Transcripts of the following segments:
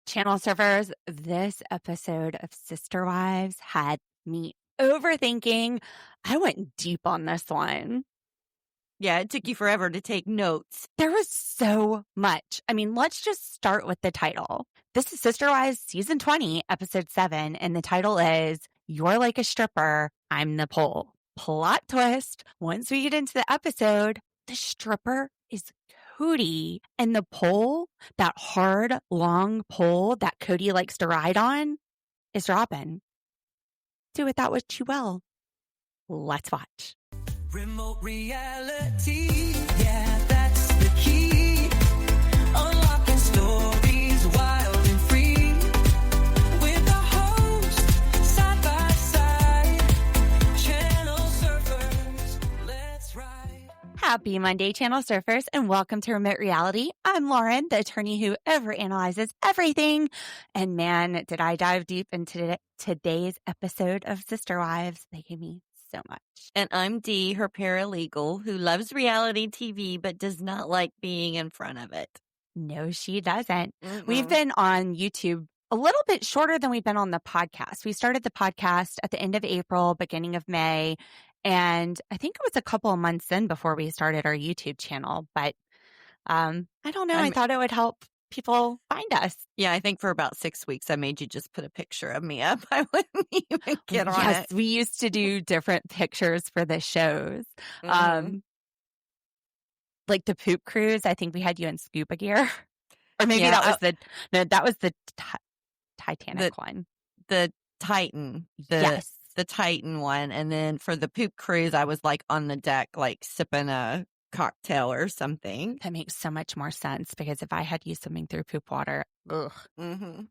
Channel surfers, this episode of Sister Wives had me overthinking. I went deep on this one. Yeah, it took you forever to take notes. There was so much. I mean, let's just start with the title. This is Sister Wives Season 20, Episode 7, and the title is You're Like a Stripper, I'm the Pole. Plot twist. Once we get into the episode, the stripper is Kody, and the pole, that hard, long pole that Kody likes to ride on, is Robyn. Do with that what you will. Let's watch. Remote reality, yeah, that's the key. Unlocking stories wild and free. With the host, side by side. Channel surfers, let's ride. Happy Monday, Channel Surfers, and welcome to Remote Reality. I'm Lauren, the attorney who overanalyzes everything. And man, did I dive deep into today's episode of Sister Wives. They gave me so much. And I'm Dee, her paralegal, who loves reality TV but does not like being in front of it. No, she doesn't. Mm-mm. We've been on YouTube a little bit shorter than we've been on the podcast. We started the podcast at the end of April, beginning of May, and I think it was a couple of months in before we started our YouTube channel. But I don't know. I thought it would help people find us. Yeah, I think for about 6 weeks, I made you just put a picture of me up. I wouldn't even get on Yes, it. we used to do different pictures for the shows. Mhm. Like the poop cruise, I think we had you in scuba gear. Or maybe Yeah, that was the Titanic one. The Titan. Yes. The Titan one. And then for the poop cruise, I was like on the deck, like sipping a cocktail or something. That makes so much more sense because if I had you swimming through poop water, ugh. Mm-hmm.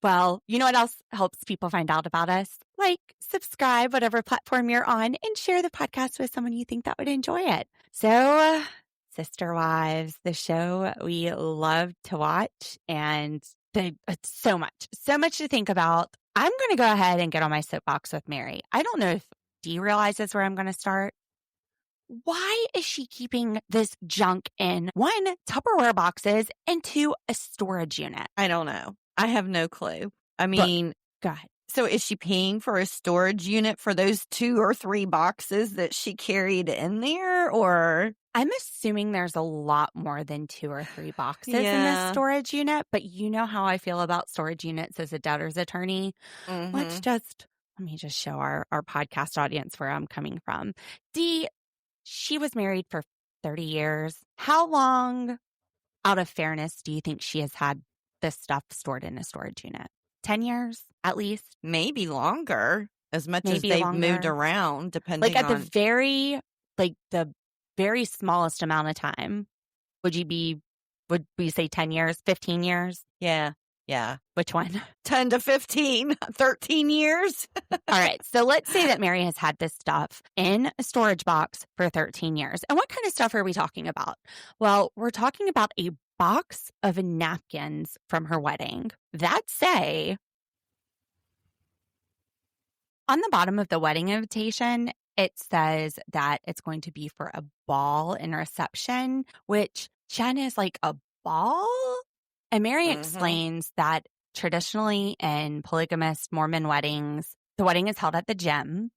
Well, you know what else helps people find out about us? Like, subscribe, whatever platform you're on, and share the podcast with someone you think that would enjoy it. So, Sister Wives, the show we love to watch, and it's so much to think about. I'm going to go ahead and get on my soapbox with Meri. I don't know if Dee realizes where I'm going to start. Why is she keeping this junk in 1, Tupperware boxes, and 2, a storage unit? I don't know. I have no clue. I mean, Go ahead. so is she paying for a storage unit for those 2 or 3 boxes that she carried in there? Or I'm assuming there's a lot more than 2 or 3 boxes in Yeah. this storage unit, but you know how I feel about storage units as a debtor's attorney. Mhm. Let me just show our podcast audience where I'm coming from. Dee, she was married for 30 years. How long, out of fairness, do you think she has had this stuff stored in a storage unit? 10 years at least? maybe longer, as much as Maybe they've longer. moved around, depending Like at on. the very smallest amount of time, would we say 10 years, 15 years? Yeah. Which one? 10 to 15, 13 years. All right. So let's say that Meri has had this stuff in a storage box for 13 years. And what kind of stuff are we talking about? Well, we're talking about a box of napkins from her wedding that say, on the bottom of the wedding invitation, it says that it's going to be for a ball and reception, which Jen is like, a ball? And Meri Mhm. explains that traditionally in polygamous Mormon weddings, the wedding is held at the gym.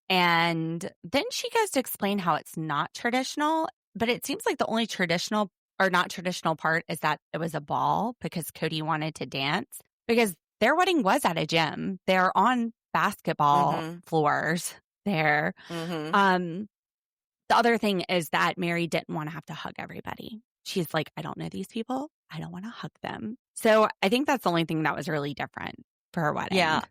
And then she goes to explain how it's not traditional, but it seems like the only traditional or not traditional part is that it was a ball because Kody wanted to dance, because their wedding was at a gym. They're on basketball Mhm. floors there. Mhm. The other thing is that Meri didn't want to have to hug everybody. She's like, I don't know these people. I don't want to hug them. So I think that's the only thing that was really different for her wedding. Yeah.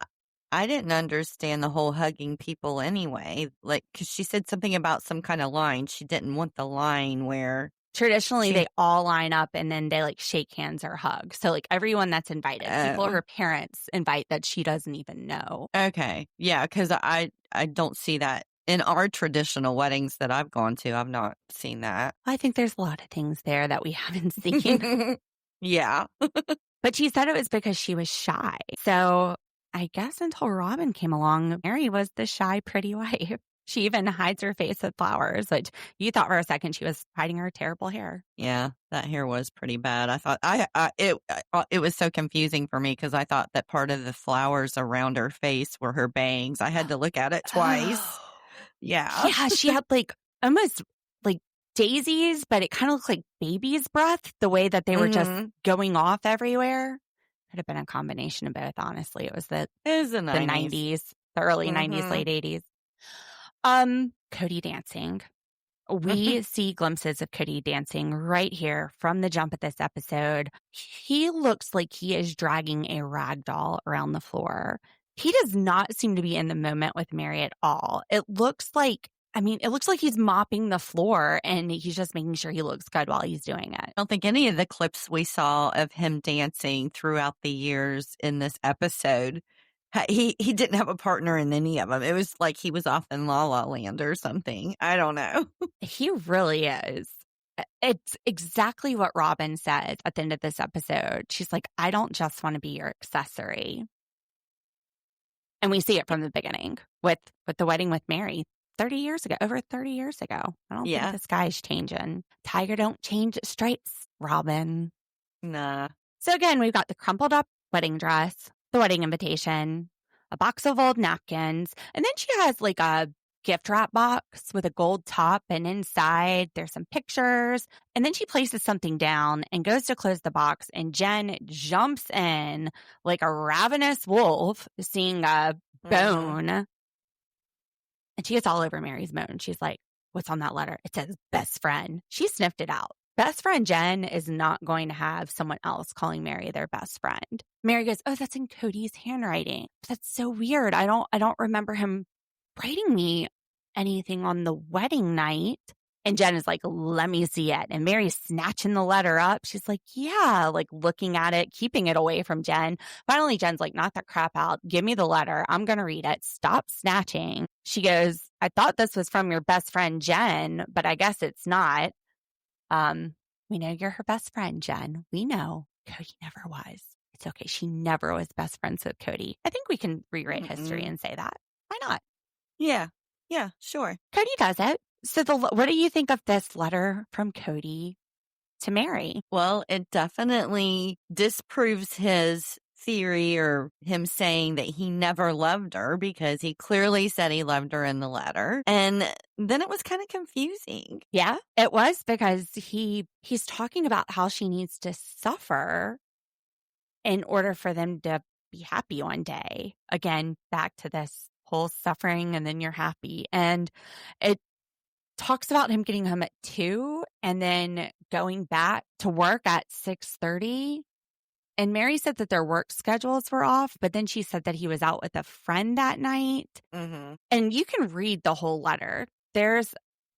I didn't understand the whole hugging people anyway. Like, because she said something about some kind of line. She didn't want the line where. Traditionally, they all line up and then they like shake hands or hug. So like everyone that's invited, people Oh. her parents invite that she doesn't even know. Okay. Yeah, because I don't see that. In our traditional weddings that I've gone to, I've not seen that. I think there's a lot of things there that we haven't seen. Yeah. But she said it was because she was shy. So I guess until Robyn came along, Meri was the shy, pretty wife. She even hides her face with flowers, which you thought for a second she was hiding her terrible hair. Yeah, that hair was pretty bad. I thought it was so confusing for me because I thought that part of the flowers around her face were her bangs. I had to look at it twice. Oh. Yeah. Yeah, she had like almost like daisies, but it kind of looked like baby's breath, the way that they were just going off everywhere. Could have been a combination of both, honestly. It was the It was the 90s. 90s, the early 90s, late 80s. Kody dancing. We see glimpses of Kody dancing right here from the jump of this episode. He looks like he is dragging a ragdoll around the floor. He does not seem to be in the moment with Meri at all. It looks like he's mopping the floor and he's just making sure he looks good while he's doing it. I don't think any of the clips we saw of him dancing throughout the years in this episode, he didn't have a partner in any of them. It was like he was off in La La Land or something. I don't know. He really is. It's exactly what Robyn said at the end of this episode. She's like, I don't just want to be your accessory. And we see it from the beginning with the wedding with Meri 30 years ago, over 30 years ago. I don't think this guy's changing. Tiger don't change stripes, Robyn. Nah. So again, we've got the crumpled up wedding dress, the wedding invitation, a box of old napkins, and then she has like a gift wrap box with a gold top, and inside there's some pictures. And then she places something down and goes to close the box, and Jen jumps in like a ravenous wolf, seeing a bone. And she gets all over Meri's bone. She's like, what's on that letter? It says best friend. She sniffed it out. Best friend Jen is not going to have someone else calling Meri their best friend. Meri goes, oh, that's in Kody's handwriting. That's so weird. I don't remember him writing me anything on the wedding night. And Jen is like, let me see it. And Meri's snatching the letter up. She's like, yeah, like looking at it, keeping it away from Jen. Finally, Jen's like, knock that crap out. Give me the letter. I'm going to read it. Stop snatching. She goes, I thought this was from your best friend, Jen, but I guess it's not. We know you're her best friend, Jen. We know. Kody never was. It's okay. She never was best friends with Kody. I think we can rewrite history and say that. Why not? Yeah. Yeah, sure. Kody does it. So what do you think of this letter from Kody to Meri? Well, it definitely disproves his theory or him saying that he never loved her, because he clearly said he loved her in the letter. And then it was kind of confusing. Yeah, it was, because he's talking about how she needs to suffer in order for them to be happy one day. Again, back to this whole suffering and then you're happy. And it talks about him getting home at 2 and then going back to work at 6:30. And Meri said that their work schedules were off, but then she said that he was out with a friend that night. And you can read the whole letter. There's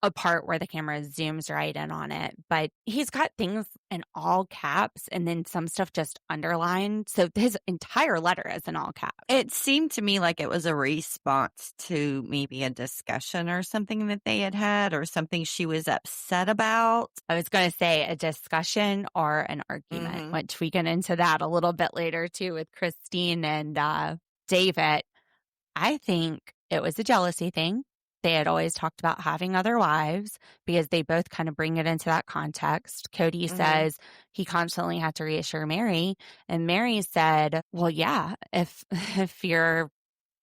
a part where the camera zooms right in on it, but he's got things in all caps and then some stuff just underlined. So his entire letter is in all caps. It seemed to me like it was a response to maybe a discussion or something that they had or something she was upset about. I was going to say a discussion or an argument, which we get into that a little bit later too with Christine and David. I think it was a jealousy thing. They had always talked about having other wives because they both kind of bring it into that context. Kody says he constantly had to reassure Meri. And Meri said, well, yeah, if your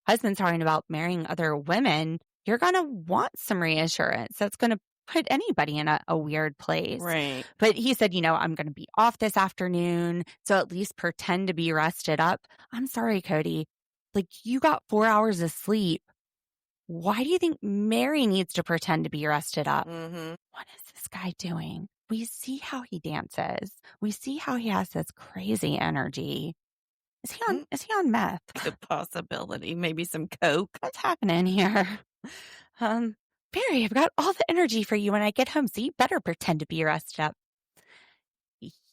husband's talking about marrying other women, you're going to want some reassurance. That's going to put anybody in a weird place. Right. But he said, I'm going to be off this afternoon, so at least pretend to be rested up. I'm sorry, Kody. Like, you got 4 hours of sleep. Why do you think Meri needs to pretend to be rested up? What is this guy doing? We see how he dances. We see how he has this crazy energy. Is he on meth? Good possibility. Maybe some coke. What's happening here? Meri, I've got all the energy for you when I get home, so you better pretend to be rested up.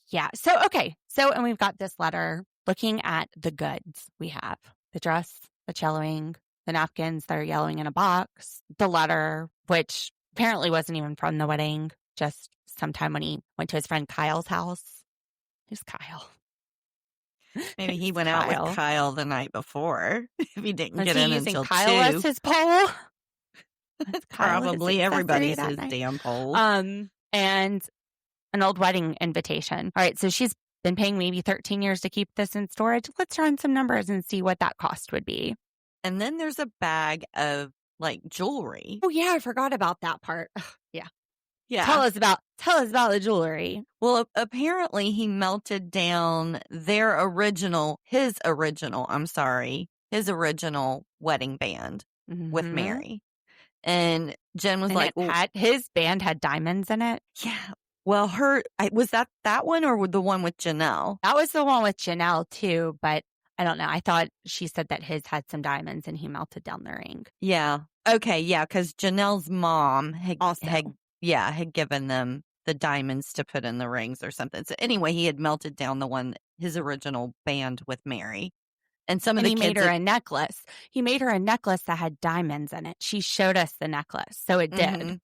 Yeah. So, okay. So, and we've got this letter looking at the goods we have. The dress, the celloing, the napkins that are yellowing in a box, the letter, which apparently wasn't even from the wedding, just sometime when he went to his friend Kyle's house. Who's Kyle? Maybe he went out with Kyle the night before. If he didn't get in until Kyle 2. as his pole? Kyle his Probably accessory everybody's that his night. damn pole. And an old wedding invitation. All right, so she's been paying maybe 13 years to keep this in storage. Let's run some numbers and see what that cost would be. And then there's a bag of like jewelry. Oh yeah, I forgot about that part. Yeah. Yeah. Tell us about the jewelry. Well, apparently he melted down his original wedding band with Mhm. Meri. And Jen was And like, his band had diamonds in it. yeah. Well, was that one or the one with Janelle? That was the one with Janelle too, but I don't know. I thought she said that his had some diamonds and he melted down the ring. Yeah. Okay. Yeah. Because Janelle's mom had given them the diamonds to put in the rings or something. So anyway, he had melted down his original band with Meri. And he made her a necklace. He made her a necklace that had diamonds in it. She showed us the necklace. So it did. Mm-hmm.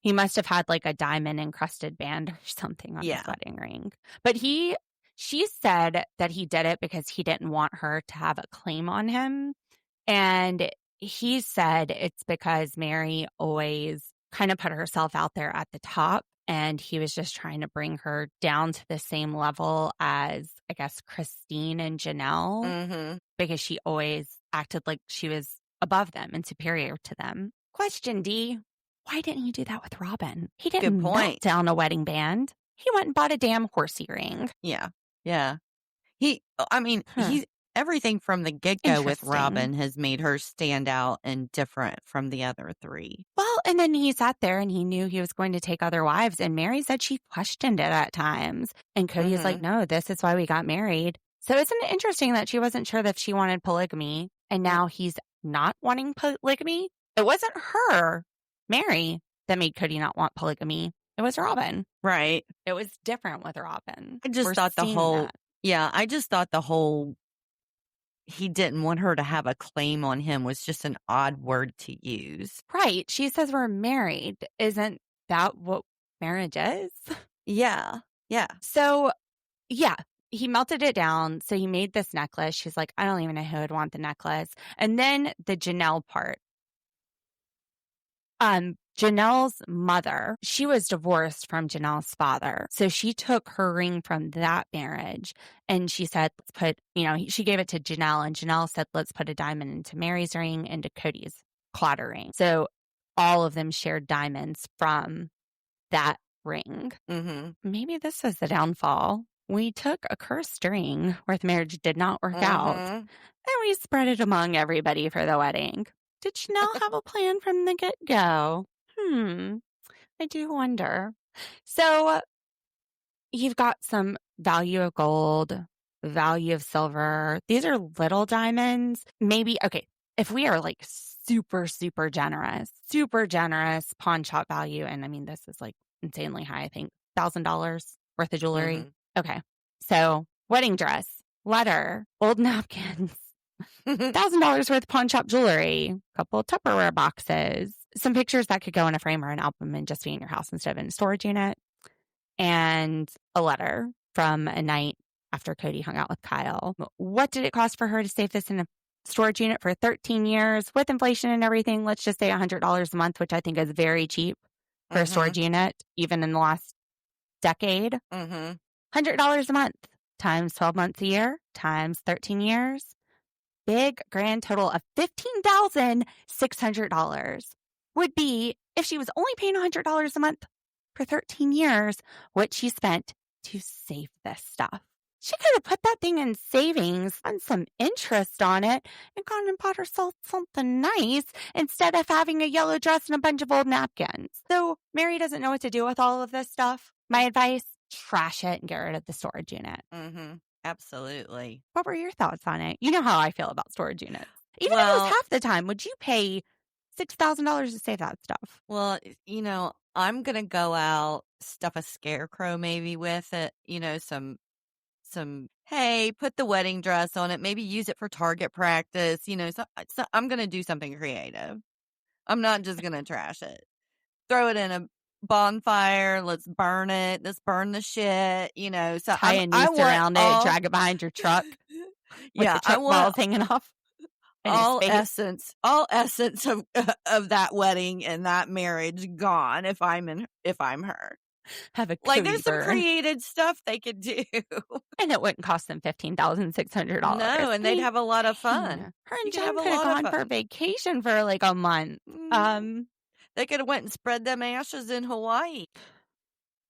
He must have had like a diamond encrusted band or something on his wedding ring. But she said that he did it because he didn't want her to have a claim on him. And he said it's because Meri always kind of put herself out there at the top. And he was just trying to bring her down to the same level as, I guess, Christine and Janelle. Mm-hmm. Because she always acted like she was above them and superior to them. Question D. Why didn't he do that with Robyn? He didn't melt down a wedding band. He went and bought a damn horsey ring. Yeah. Yeah. He's everything from the get-go with Robyn has made her stand out and different from the other three. Well, and then he sat there and he knew he was going to take other wives. And Meri said she questioned it at times. And Kody is like, no, this is why we got married. So isn't it interesting that she wasn't sure that she wanted polygamy and now he's not wanting polygamy? It wasn't her, Meri, that made Kody not want polygamy. It was Robyn. Right. It was different with Robyn. I just thought the whole he didn't want her to have a claim on him was just an odd word to use. Right. She says we're married. Isn't that what marriage is? Yeah. Yeah. So, yeah. He melted it down. So he made this necklace. She's like, I don't even know who would want the necklace. And then the Janelle part. Janelle's mother, she was divorced from Janelle's father. So she took her ring from that marriage and she said, let's put, she gave it to Janelle and Janelle said, let's put a diamond into Meri's ring and to Kody's clatter ring. So all of them shared diamonds from that ring. Mm-hmm. Maybe this was the downfall. We took a cursed ring where the marriage did not work out and we spread it among everybody for the wedding. Did Janelle have a plan from the get-go? I do wonder. So you've got some value of gold, value of silver. These are little diamonds. Maybe, okay, if we are like super, super generous pawn shop value, and I mean, this is like insanely high, I think, $1,000 worth of jewelry. Mm-hmm. Okay, so wedding dress, letter, old napkins. $1,000 worth of pawn shop jewelry, a couple of Tupperware boxes, some pictures that could go in a frame or an album and just be in your house instead of in a storage unit, and a letter from a night after Kody hung out with Kyle. What did it cost for her to save this in a storage unit for 13 years with inflation and everything? Let's just say $100 a month, which I think is very cheap for a storage unit, even in the last decade. $100 a month times 12 months a year times 13 years. Big grand total of $15,600 would be, if she was only paying $100 a month for 13 years, what she spent to save this stuff. She could have put that thing in savings and some interest on it and gone and bought herself something nice instead of having a yellow dress and a bunch of old napkins. So Meri doesn't know what to do with all of this stuff. My advice, trash it and get rid of the storage unit. Absolutely. What were your thoughts on it? You know how I feel about storage units. Even if it was half the time, would you pay $6,000 to save that stuff? Well, I'm going to go out, stuff a scarecrow maybe with it, some, hey, put the wedding dress on it, maybe use it for target practice, so I'm going to do something creative. I'm not just going to trash it. Throw it in a bonfire, let's burn it, let's burn the shit, so tie a noose around it, drag it behind your truck with the truck balls hanging off. in his all face. essence of that wedding and that marriage gone if I'm her. Have a Like, Kody there's some burn. creative stuff they could do. And it wouldn't cost them $15,600. No, and they'd have a lot of fun. Her You and could Jen have a could have lot of gone for fun. vacation for like a month. Mhm. They could have went and spread them ashes in Hawaii.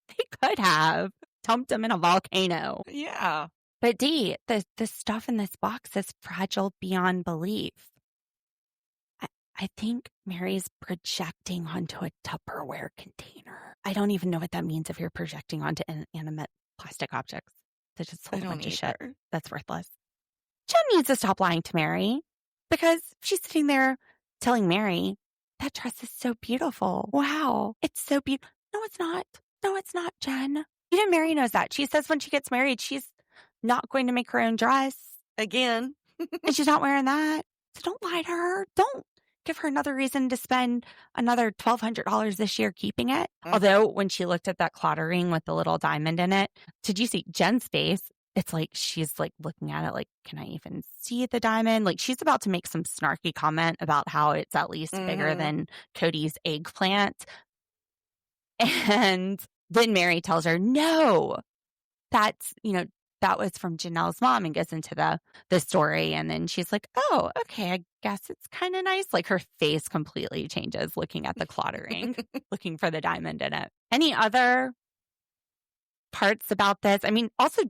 They could have dumped them in a volcano. Yeah. But Dee, the stuff in this box is fragile beyond belief. I think Meri's projecting onto a Tupperware container. I don't even know what that means if you're projecting onto inanimate plastic objects. They just hold a bunch of shit that's worthless. Jen needs to stop lying to Meri because she's sitting there telling Meri, that dress is so beautiful. Wow, it's so beautiful. No, it's not. No, it's not, Jen. Even Meri knows that. She says when she gets married, she's not going to make her own dress. Again. And she's not wearing that. So don't lie to her. Don't give her another reason to spend another $1,200 this year keeping it. Mhm. Although when she looked at that clotter ring with the little diamond in it, did you see Jen's face? It's like she's like looking at it like, can I even see the diamond? Like she's about to make some snarky comment about how it's at least bigger Mhm. than Kody's eggplant. And then Meri tells her, no, that's, that was from Janelle's mom, and goes into the story. And then she's like, oh, okay, I guess it's kind of nice. Like her face completely changes looking at the clotter ring, looking for the diamond in it. Any other parts about this? I mean, also,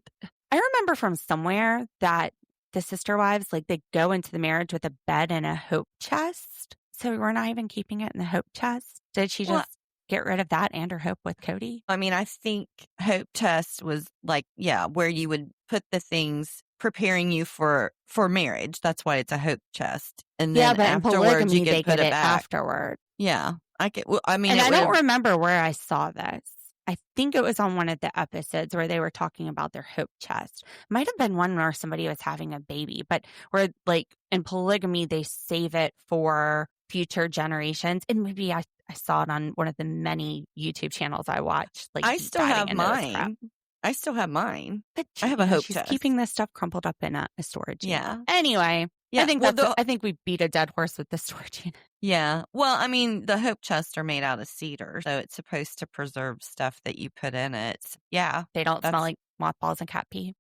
I remember from somewhere that the sister wives, like they go into the marriage with a bed and a hope chest. So we're not even keeping it in the hope chest. Did she just get rid of that and her hope with Kody? I mean, I think hope chest was like, yeah, where you would put the things preparing you for marriage. That's why it's a hope chest. And then but afterwards in polygamy, you they could put get it it back. afterward. Yeah. I mean, And it I don't would've- remember where I saw this. I think it was on one of the episodes where they were talking about their hope chest. Might have been one where somebody was having a baby, but where like in polygamy, they save it for future generations. And maybe I saw it on one of the many YouTube channels I watch. Like I still have mine. I still have mine. But I have a hope she's chest. keeping this stuff crumpled up in a storage unit. Yeah. Anyway, Yeah. I think we beat a dead horse with the storage unit. Yeah. Well, I mean, the hope chests are made out of cedar, so it's supposed to preserve stuff that you put in it. Yeah. They don't smell like mothballs and cat pee.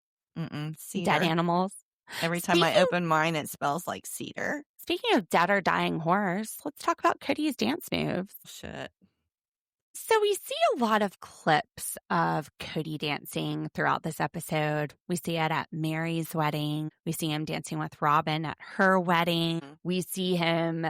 Cedar. Dead animals. Every time I open mine, it smells like cedar. Speaking of dead or dying horse, let's talk about Kody's dance moves. Shit. So we see a lot of clips of Kody dancing throughout this episode. We see it at Meri's wedding. We see him dancing with Robyn at her wedding. We see him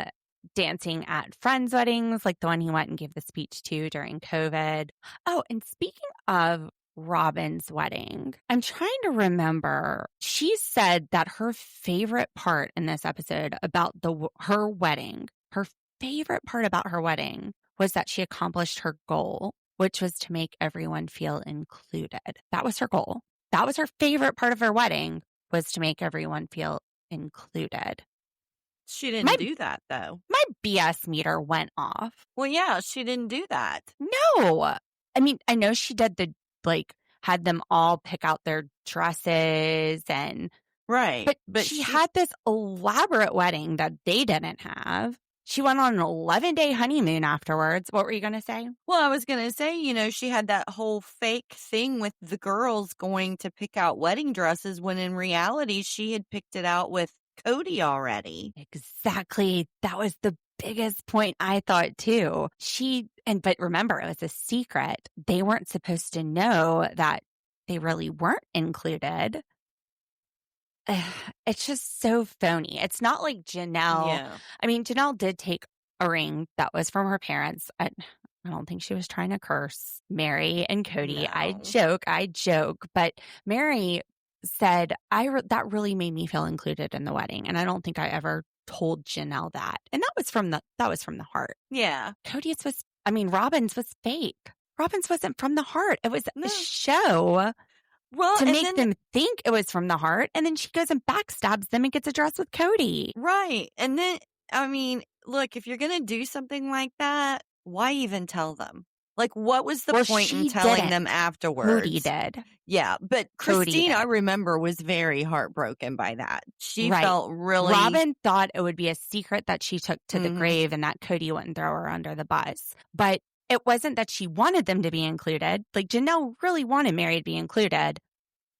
dancing at friends' weddings, like the one he went and gave the speech to during COVID. Oh, and speaking of Robyn's wedding, I'm trying to remember. She said that her favorite part in this episode about her wedding, her favorite part about her wedding was that she accomplished her goal, which was to make everyone feel included. That was her goal. That was her favorite part of her wedding, was to make everyone feel included. She didn't do that, though. My BS meter went off. Well, yeah, she didn't do that. No. I mean, I know she did had them all pick out their dresses and... Right. But she had this elaborate wedding that they didn't have. She went on an 11-day honeymoon afterwards. What were you going to say? Well, I was going to say, she had that whole fake thing with the girls going to pick out wedding dresses when in reality she had picked it out with Kody already. Exactly. That was the biggest point I thought too. But remember, it was a secret. They weren't supposed to know that they really weren't included. It's just so phony. It's not like Janelle. Yeah. I mean, Janelle did take a ring that was from her parents. I don't think she was trying to curse Meri and Kody. No. I joke. But Meri said, that really made me feel included in the wedding. And I don't think I ever told Janelle that. And that was from the heart. Yeah. Robyn's was fake. Robyn's wasn't from the heart. It was a show. Well, to make them think it was from the heart, and then she goes and backstabs them and gets a dress with Kody. Right. And then, look, if you're going to do something like that, why even tell them? Like, what was the Well, point in she telling didn't. them afterwards? Cody did. Yeah, but Cody Christine, did. I remember, was very heartbroken by that. She Right. felt really... Robyn thought it would be a secret that she took to the Mhm. grave and that Cody wouldn't throw her under the bus. But it wasn't that she wanted them to be included. Like, Janelle really wanted Meri to be included,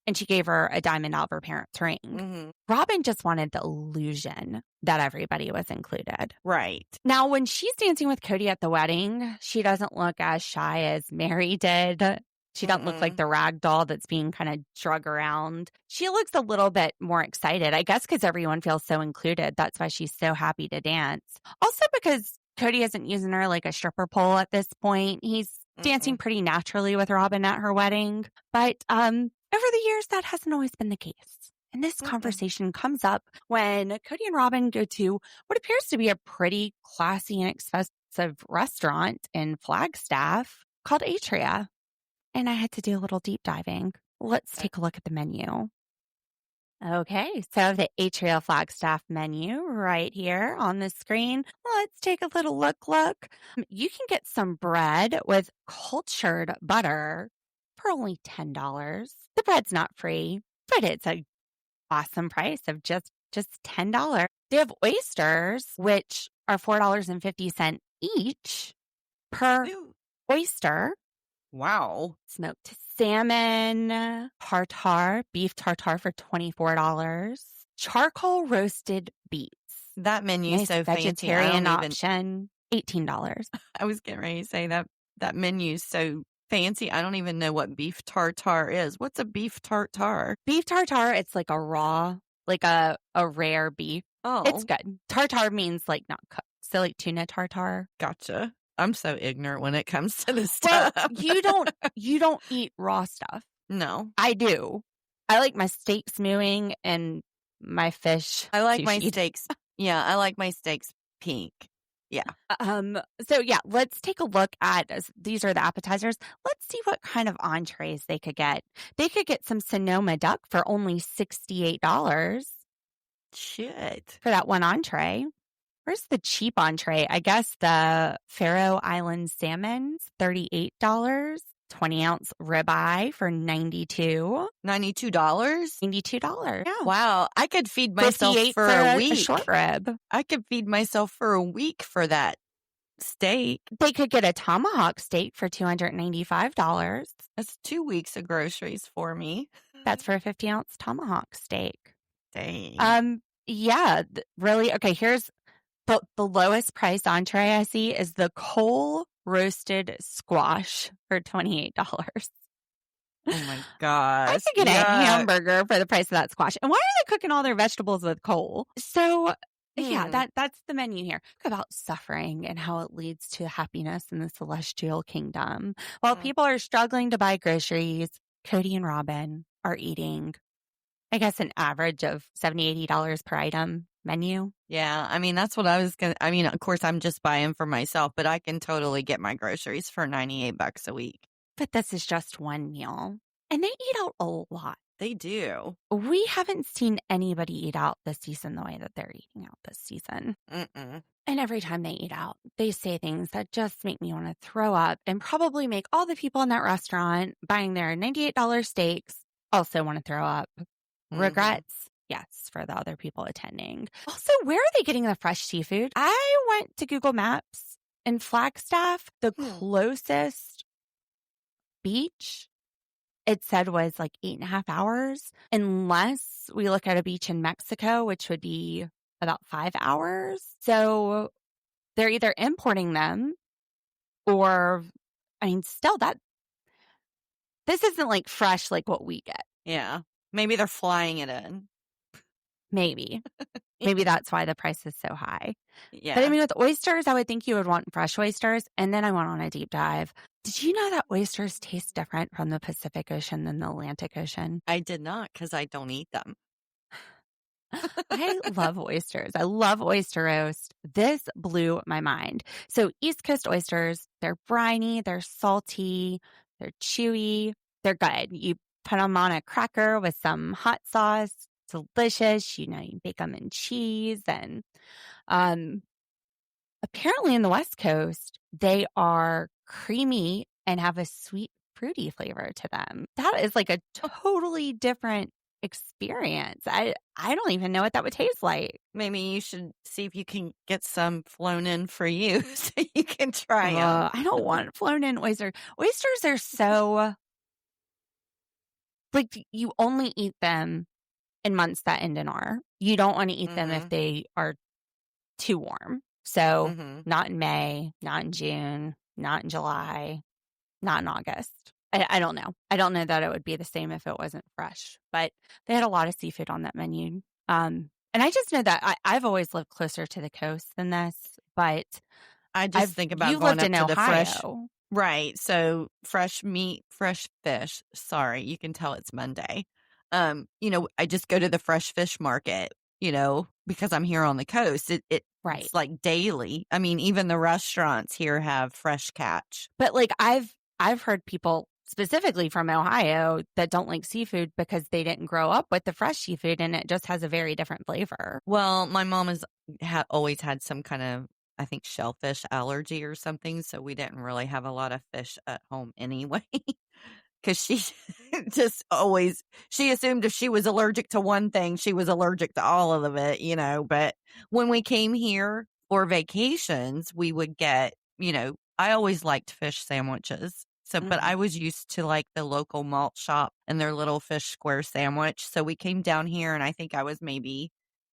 and she gave her a diamond out of her parents' ring. Mhm. Robyn just wanted the illusion that everybody was included. Right. Now, when she's dancing with Cody at the wedding, she doesn't look as shy as Meri did. She doesn't look like the rag doll that's being kind of drug around. She looks a little bit more excited, I guess, because everyone feels so included. That's why she's so happy to dance. Also because Cody isn't using her like a stripper pole at this point. He's dancing pretty naturally with Robyn at her wedding. But over the years, that hasn't always been the case. And this conversation comes up when Kody and Robyn go to what appears to be a pretty classy and expensive restaurant in Flagstaff called Atria. And I had to do a little deep diving. Let's take a look at the menu. Okay, so the Atria Flagstaff menu right here on the screen. Let's take a little look. You can get some bread with cultured butter for only $10. The bread's not free, but it's an awesome price of just $10. They have oysters, which are $4.50 each per oyster. Wow. Smoked salmon, tartare, beef tartare for $24. Charcoal roasted beets. That menu's Nice so vegetarian fancy. option, $18. I was getting ready to say that menu's so fancy. I don't even know what beef tartare is. What's a beef tartare? Beef tartare, it's like a raw, like a rare beef. Oh, It's good. Tartare means like not cooked. So like tuna tartare. gotcha. I'm so ignorant when it comes to this Well, stuff. you don't eat raw stuff. No. I do. I like my steaks mooing and my fish. I like my sushi. steaks. Yeah, I like my steaks pink. Yeah. So yeah, let's take a look at, these are the appetizers. Let's see what kind of entrees they could get. They could get some Sonoma duck for only $68 Shit. for that one entree. Where's the cheap entree? I guess the Faroe Island salmon's $38. 20-ounce ribeye for $92. $92? $92. Yeah. Wow. I could feed myself $58 for a a week. short rib. I could feed myself for a week for that steak. They could get a tomahawk steak for $295. That's 2 weeks of groceries for me. That's for a 50-ounce tomahawk steak. Dang. Yeah, really. Okay, here's the lowest priced entree I see is the coal roasted squash for $28. Oh my gosh. I could get a hamburger for the price of that squash. And why are they cooking all their vegetables with coal? So yeah, that's the menu here. Talk about suffering and how it leads to happiness in the celestial kingdom. While people are struggling to buy groceries, Kody and Robyn are eating, I guess, an average of $70, $80 per item menu. Yeah, I mean, that's what I was going to, I mean, of course, I'm just buying for myself, but I can totally get my groceries for $98 a week. But this is just one meal. And they eat out a lot. They do. We haven't seen anybody eat out this season the way that they're eating out this season. Mm-mm. And every time they eat out, they say things that just make me want to throw up and probably make all the people in that restaurant buying their $98 steaks also want to throw up. Regrets. Yes, for the other people attending. Also, where are they getting the fresh seafood? I went to Google Maps in Flagstaff. The closest beach, it said, was like 8.5 hours. Unless we look at a beach in Mexico, which would be about 5 hours. So they're either importing them or, I mean, still this isn't like fresh like what we get. Yeah. Maybe they're flying it in. Maybe. Maybe that's why the price is so high. Yeah. But I mean, with oysters, I would think you would want fresh oysters. And then I went on a deep dive. Did you know that oysters taste different from the Pacific Ocean than the Atlantic Ocean? I did not, because I don't eat them. I love oysters. I love oyster roast. This blew my mind. So East Coast oysters, they're briny, they're salty, they're chewy, they're good. You put them on a cracker with some hot sauce. Delicious. You bake them in cheese. And apparently in the West Coast, they are creamy and have a sweet, fruity flavor to them. That is like a totally different experience. I don't even know what that would taste like. Maybe you should see if you can get some flown in for you so you can try them. I don't want flown in oysters. Oysters are so, like, you only eat them in months that end in R. You don't want to eat them if they are too warm. So not in May, not in June, not in July, not in August. I don't know. I don't know that it would be the same if it wasn't fresh, but they had a lot of seafood on that menu. And I just know that I've always lived closer to the coast than this, but I just think about you going lived up in to the Ohio. fresh. Right. So fresh meat, fresh fish. Sorry, you can tell it's Monday. I just go to the fresh fish market, because I'm here on the coast. Right. It's like daily. I mean, even the restaurants here have fresh catch. But like I've heard people specifically from Ohio that don't like seafood because they didn't grow up with the fresh seafood and it just has a very different flavor. Well, my mom has always had some kind of, I think, shellfish allergy or something. So we didn't really have a lot of fish at home anyway. Because she just always, she assumed if she was allergic to one thing, she was allergic to all of it, But when we came here for vacations, we would get, I always liked fish sandwiches. So, but I was used to like the local malt shop and their little fish square sandwich. So we came down here and I think I was maybe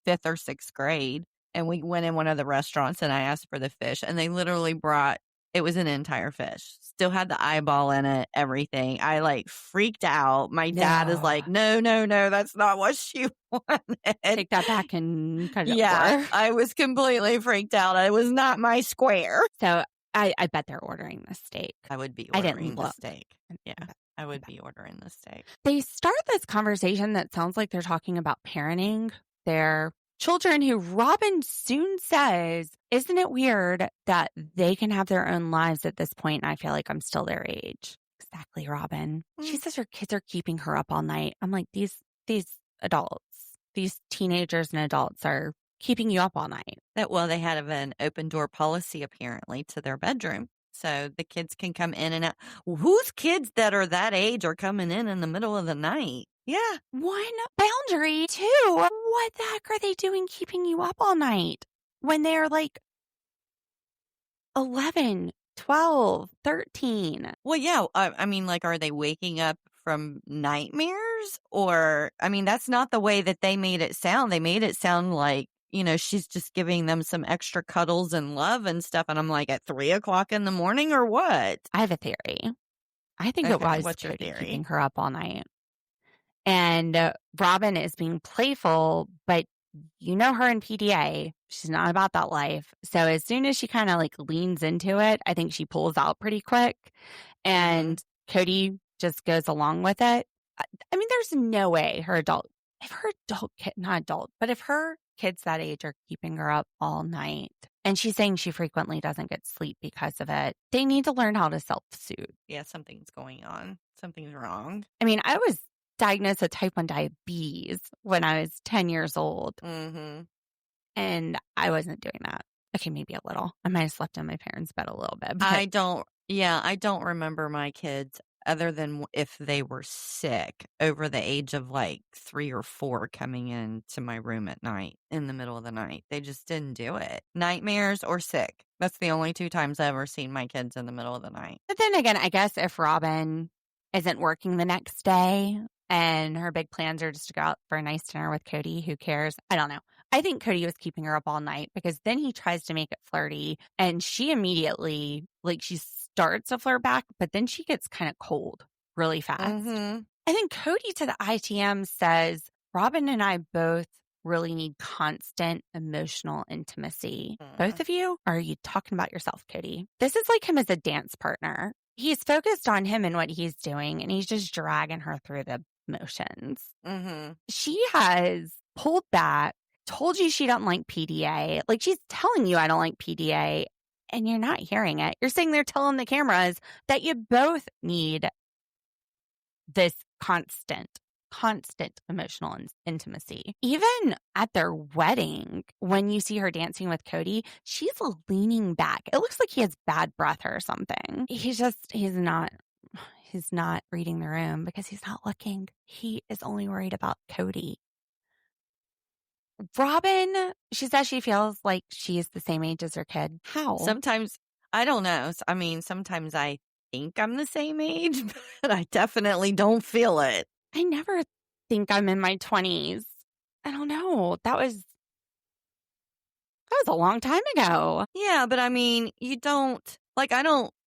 5th or 6th grade. And we went in one of the restaurants and I asked for the fish and they literally brought, it was an entire fish. Still had the eyeball in it, everything. I like freaked out. My dad is like, no, that's not what she wanted. Take that back and cut it up. Yeah, I was completely freaked out. It was not my square. So I bet they're ordering the steak. I would be I ordering didn't the look. steak. Yeah, I would be ordering the steak. They start this conversation that sounds like they're talking about parenting their children, who Robyn soon says, isn't it weird that they can have their own lives at this point? And I feel like I'm still their age. Exactly, Robyn. She says her kids are keeping her up all night. I'm like, these adults, these teenagers and adults are keeping you up all night. Well, they had an open door policy apparently to their bedroom. So the kids can come in and out. Whose kids that are that age are coming in the middle of the night? Yeah. One boundary. Two, what the heck are they doing keeping you up all night when they're like 11, 12, 13? Well, yeah. I mean, like, are they waking up from nightmares? Or, I mean, that's not the way that they made it sound. They made it sound like, she's just giving them some extra cuddles and love and stuff. And I'm like, at 3 o'clock in the morning or what? I have a theory. I think it was what's your Kody theory? keeping her up all night. And Robyn is being playful, but her in PDA, she's not about that life. So as soon as she kind of like leans into it, I think she pulls out pretty quick. And Kody just goes along with it. I mean, there's no way if her kids that age are keeping her up all night, and she's saying she frequently doesn't get sleep because of it, they need to learn how to self-soothe. Yeah, something's going on. Something's wrong. I mean, I was diagnosed with type 1 diabetes when I was 10 years old. And I wasn't doing that. Okay, maybe a little. I might have slept in my parents' bed a little bit. But I don't remember my kids other than if they were sick over the age of like 3 or 4 coming into my room at night in the middle of the night. They just didn't do it. Nightmares or sick. That's the only 2 times I've ever seen my kids in the middle of the night. But then again, I guess if Robyn isn't working the next day and her big plans are just to go out for a nice dinner with Kody, who cares? I don't know. I think Kody was keeping her up all night because then he tries to make it flirty and she immediately, like, she starts to flirt back, but then she gets kind of cold really fast. And then Kody to the ITM says, Robyn and I both really need constant emotional intimacy. Both of you? Or are you talking about yourself, Kody? This is like him as a dance partner. He's focused on him and what he's doing, and he's just dragging her through the motions. She has pulled back, told you she doesn't like PDA. Like, she's telling you, I don't like PDA, and you're not hearing it. You're sitting there telling the cameras that you both need this constant constant emotional intimacy. Even at their wedding, when you see her dancing with Kody, she's leaning back. It looks like he has bad breath or something. He's not reading the room because he's not looking. He is only worried about Kody. Robyn, she says she feels like she's the same age as her kid. How? Sometimes, I don't know. I mean, sometimes I think I'm the same age, but I definitely don't feel it. I never think I'm in my 20s. I don't know. That was a long time ago. Yeah, but I mean,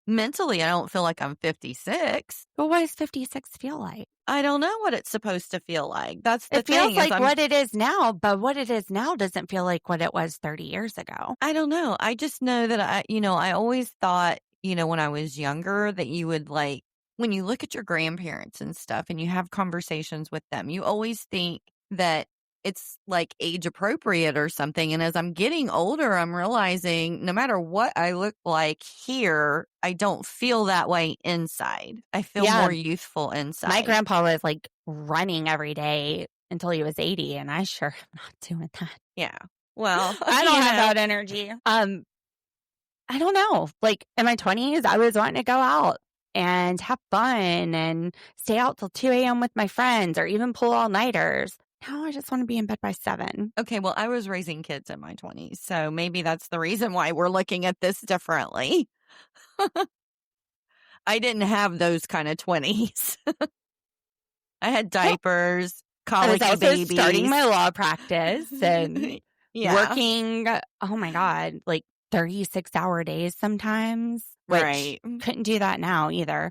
mentally, I don't feel like I'm 56. But what does 56 feel like? I don't know what it's supposed to feel like. That's the It thing. feels like what it is now, but what it is now doesn't feel like what it was 30 years ago. I don't know. I just know that I always thought, when I was younger that you would when you look at your grandparents and stuff and you have conversations with them, you always think that it's like age appropriate or something. And as I'm getting older, I'm realizing no matter what I look like here, I don't feel that way inside. I feel more youthful inside. My grandpa was running every day until he was 80, and I sure am not doing that. Yeah. Well, I don't have that energy. I don't know. In my 20s, I was wanting to go out and have fun and stay out till 2 a.m. with my friends or even pull all-nighters. Now I just want to be in bed by 7. Okay, well, I was raising kids in my 20s, so maybe that's the reason why we're looking at this differently. I didn't have those kind of 20s. I had diapers, colicky I was also babies. starting my law practice and working, oh my God, 36-hour days sometimes. Which right. Couldn't do that now either.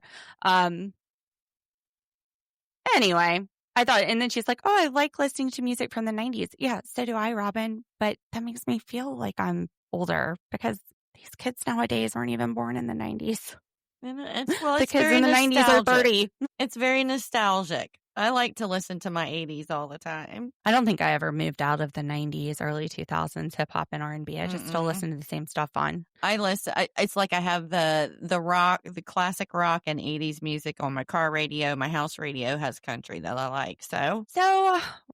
Anyway, I thought, and then she's like, oh, I like listening to music from the 90s. Yeah, so do I, Robyn. But that makes me feel like I'm older because these kids nowadays weren't even born in the 90s. And The it's kids very in the 90s are nostalgic. 30. It's very nostalgic. I like to listen to my 80s all the time. I don't think I ever moved out of the 90s, early 2000s hip hop and R&B. I just still listen to the same stuff on. I listen. It's like I have the rock, the classic rock and 80s music on my car radio. My house radio has country that I like. So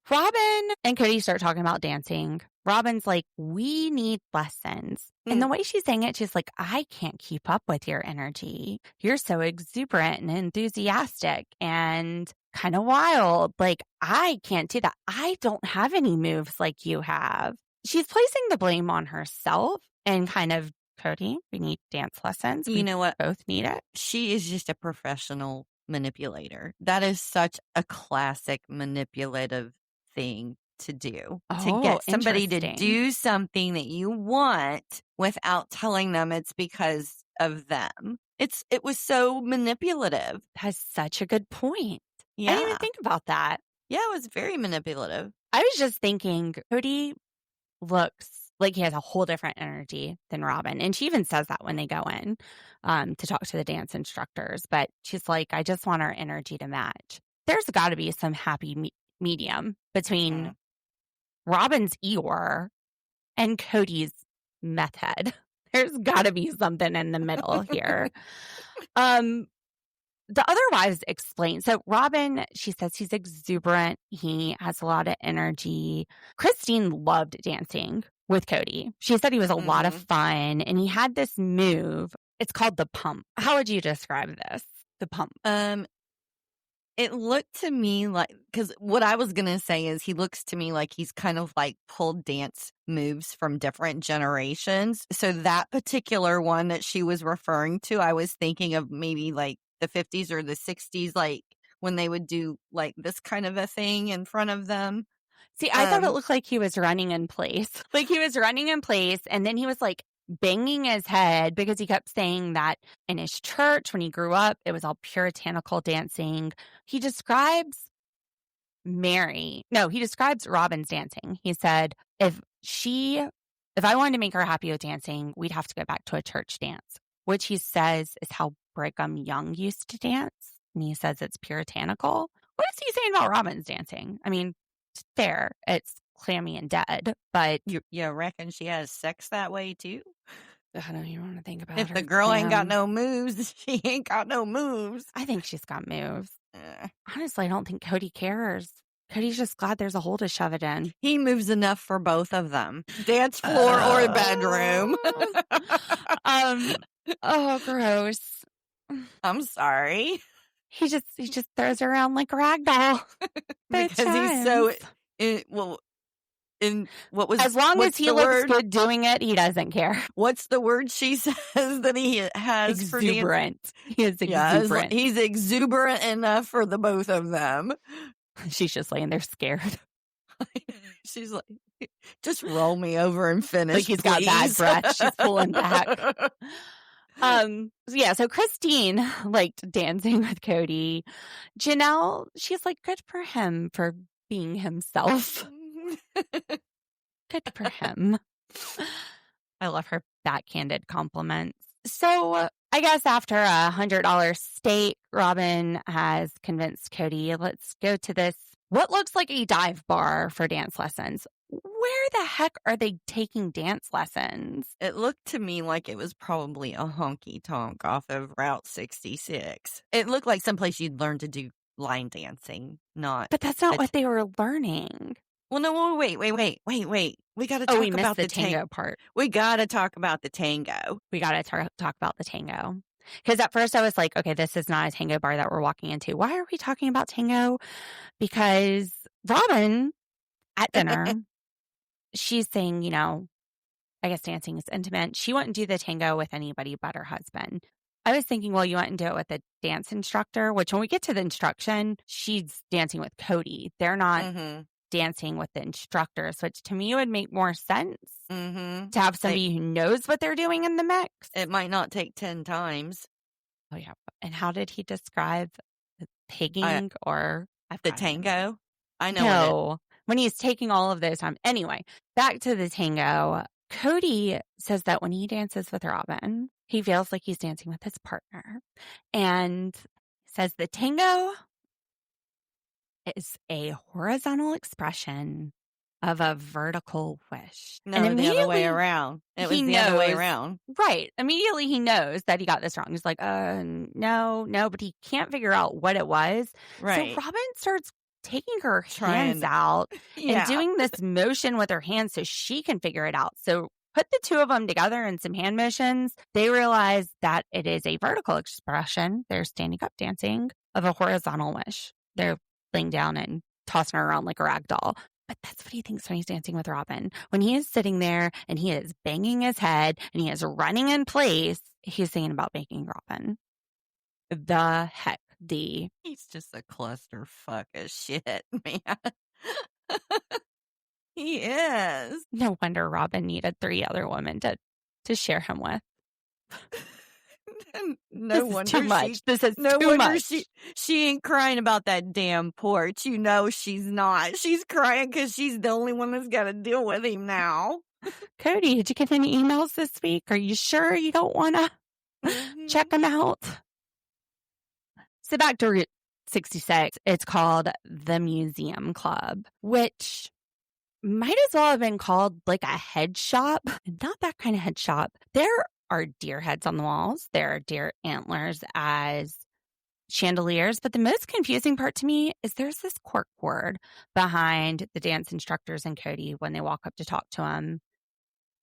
Robyn and Kody start talking about dancing. Robyn's like, we need lessons. And the way she's saying it, she's like, I can't keep up with your energy. You're so exuberant and enthusiastic and kind of wild. I can't do that. I don't have any moves like you have. She's placing the blame on herself and kind of, Kody, we need dance lessons. You know what? Both need it. She is just a professional manipulator. That is such a classic manipulative thing to do, to get somebody to do something that you want without telling them it's because of them. It was so manipulative. That's such a good point. Yeah. I didn't even think about that. Yeah, it was very manipulative. I was just thinking Kody looks like he has a whole different energy than Robyn. And she even says that when they go in to talk to the dance instructors. But she's like, I just want our energy to match. There's got to be some happy medium between Robyn's Eeyore and Kody's meth head. There's got to be something in the middle here. The other wives explain. So Robyn, she says he's exuberant. He has a lot of energy. Christine loved dancing with Kody. She said he was a lot of fun. And he had this move. It's called the pump. How would you describe this? The pump. It looked to me like, because what I was going to say is he looks to me like he's kind of pulled dance moves from different generations. So that particular one that she was referring to, I was thinking of maybe the 50s or the 60s, when they would do this kind of a thing in front of them. See, I thought it looked like he was running in place. He was running in place and then he was banging his head because he kept saying that in his church when he grew up, it was all puritanical dancing. He describes Robyn's dancing. He said, if I wanted to make her happy with dancing, we'd have to go back to a church dance, which he says is how Brigham Young used to dance. And he says it's puritanical. What is he saying about Robyn's dancing? I mean, it's fair. It's clammy and dead, but you reckon she has sex that way too? I don't even want to think about if the girl ain't got no moves, she ain't got no moves. I think she's got moves. Honestly, I don't think Kody cares. Cody's just glad there's a hole to shove it in. He moves enough for both of them. Dance floor or bedroom. Oh, gross. I'm sorry. He just throws her around like a ragdoll. Because he's so what was as long as he looks word? good doing it, he doesn't care. What's the word she says that he has exuberant? He is exuberant. Yeah, he's exuberant enough for the both of them. She's just laying there scared. She's like, just roll me over and finish. Like he's got bad breath. She's pulling back. So Christine liked dancing with Kody. Janelle, she's like, good for him for being himself. Good for him. I love her backhanded compliments. So I guess after $100 steak, Robyn has convinced Kody, let's go to this, what looks like a dive bar for dance lessons. Where the heck are they taking dance lessons? It looked to me like it was probably a honky tonk off of Route 66. It looked like someplace you'd learn to do line dancing, not. But that's not what they were learning. Well, no, wait. We got to talk about the tango part. We got to talk about the tango. We got to talk about the tango. Because at first I was like, okay, this is not a tango bar that we're walking into. Why are we talking about tango? Because Robyn at dinner, she's saying, I guess dancing is intimate. She wouldn't do the tango with anybody but her husband. I was thinking, well, you wouldn't do it with a dance instructor, which when we get to the instruction, she's dancing with Kody. They're not dancing with the instructors, which to me would make more sense to have somebody who knows what they're doing in the mix. It might not take 10 times. Oh, yeah. And how did he describe the pigging or the tango? I know. No, when he's taking all of those time. Anyway, back to the tango. Kody says that when he dances with Robyn, he feels like he's dancing with his partner, and says the tango is a horizontal expression of a vertical wish. No, and the other way around. It was the other way around. Right. Immediately he knows that he got this wrong. He's like, no, but he can't figure out what it was. Right. So Robyn starts taking her hands out and doing this motion with her hands so she can figure it out. So put the two of them together in some hand motions. They realize that it is a vertical expression. They're standing up dancing of a horizontal wish. They're laying down and tossing her around like a rag doll. But that's what he thinks when he's dancing with Robyn. When he is sitting there and he is banging his head and he is running in place, he's thinking about banging Robyn. The heck, he's just a clusterfuck of shit, man. He is. No wonder Robyn needed 3 other women to share him with. No wonder too much. This is no too wonder much. She ain't crying about that damn porch. She's not. She's crying because she's the only one that's got to deal with him now. Kody, did you get any emails this week? Are you sure you don't want to check them out? So back to Route 66. It's called the Museum Club, which might as well have been called like a head shop. Not that kind of head shop. There are deer heads on the walls. There are deer antlers as chandeliers. But the most confusing part to me is there's this cork board behind the dance instructors and Kody when they walk up to talk to him.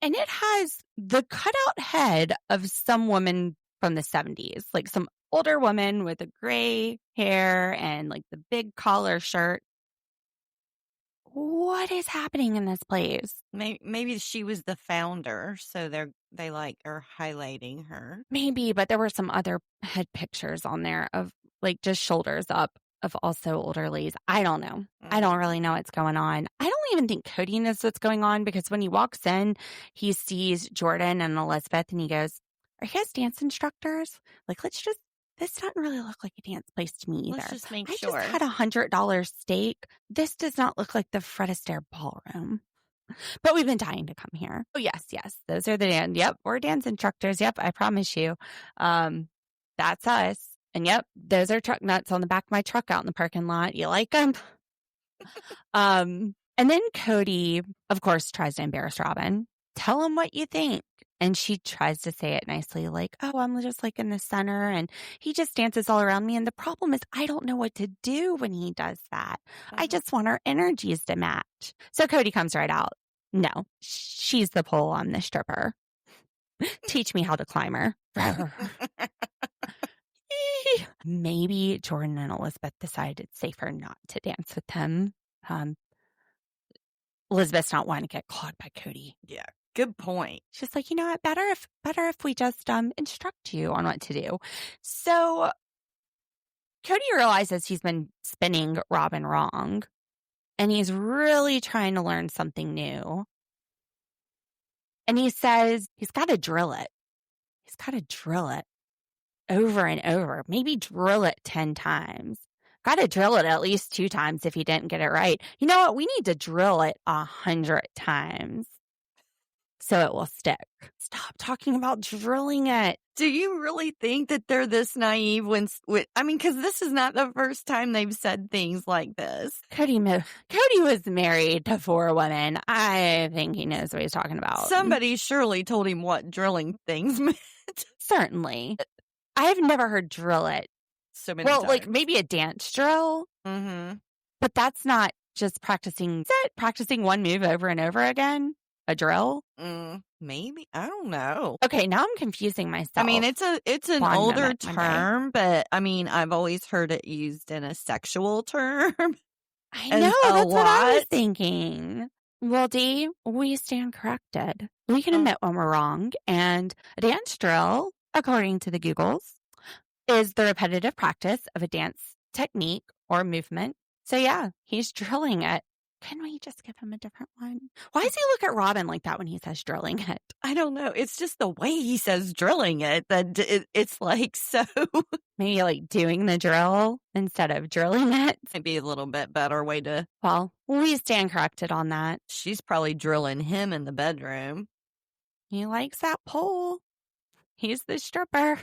And it has the cutout head of some woman from the 70s, like some older woman with a gray hair and like the big collar shirt. What is happening in this place? Maybe she was the founder, so they like are highlighting her. Maybe, but there were some other head pictures on there of like just shoulders up of also older ladies. I don't know. I don't really know what's going on. I don't even think Kody knows what's going on because when he walks in, he sees Jordan and Elizabeth and he goes, "Are you guys dance instructors? Like, this doesn't really look like a dance place to me either. Let's just make I sure. just had $100 steak. This does not look like the Fred Astaire ballroom. But we've been dying to come here." Oh, yes. Those are the Yep, we're dance instructors. Yep, I promise you. That's us. And yep, those are truck nuts on the back of my truck out in the parking lot. You like them? And then Kody, of course, tries to embarrass Robyn. Tell him what you think. And she tries to say it nicely, like, oh, I'm just like in the center and he just dances all around me. And the problem is I don't know what to do when he does that. I just want our energies to match. So Kody comes right out. No, she's the pole. I'm the stripper. Teach me how to climb her. Maybe Jordan and Elizabeth decided it's safer not to dance with him. Elizabeth's not wanting to get caught by Kody. Yeah, good point. She's like, you know what? Better if we just instruct you on what to do. So Kody realizes he's been spinning Robyn wrong, and he's really trying to learn something new. And he says he's got to drill it. He's got to drill it over and over. Maybe drill it 10 times. Got to drill it at least 2 times if he didn't get it right. You know what? We need to drill it 100 times so it will stick. Stop talking about drilling it. Do you really think that they're this naive because this is not the first time they've said things like this. Kody was married to 4 women. I think he knows what he's talking about. Somebody surely told him what drilling things meant. Certainly. I've never heard drill it. So many times. Like maybe a dance drill. Mm-hmm. But that's not just practicing one move over and over again. A drill? Maybe. I don't know. Okay, now I'm confusing myself. I mean, it's an older term, but I mean, I've always heard it used in a sexual term. I know, that's what I was thinking. Well, Dee, we stand corrected. We can admit when we're wrong. And a dance drill, according to the Googles, is the repetitive practice of a dance technique or movement. So yeah, he's drilling it. Can we just give him a different one? Why does he look at Robyn like that when he says drilling it? I don't know. It's just the way he says drilling it that it's like so. Maybe like doing the drill instead of drilling it. Might be a little bit better way to. Well, we stand corrected on that. She's probably drilling him in the bedroom. He likes that pole. He's the stripper.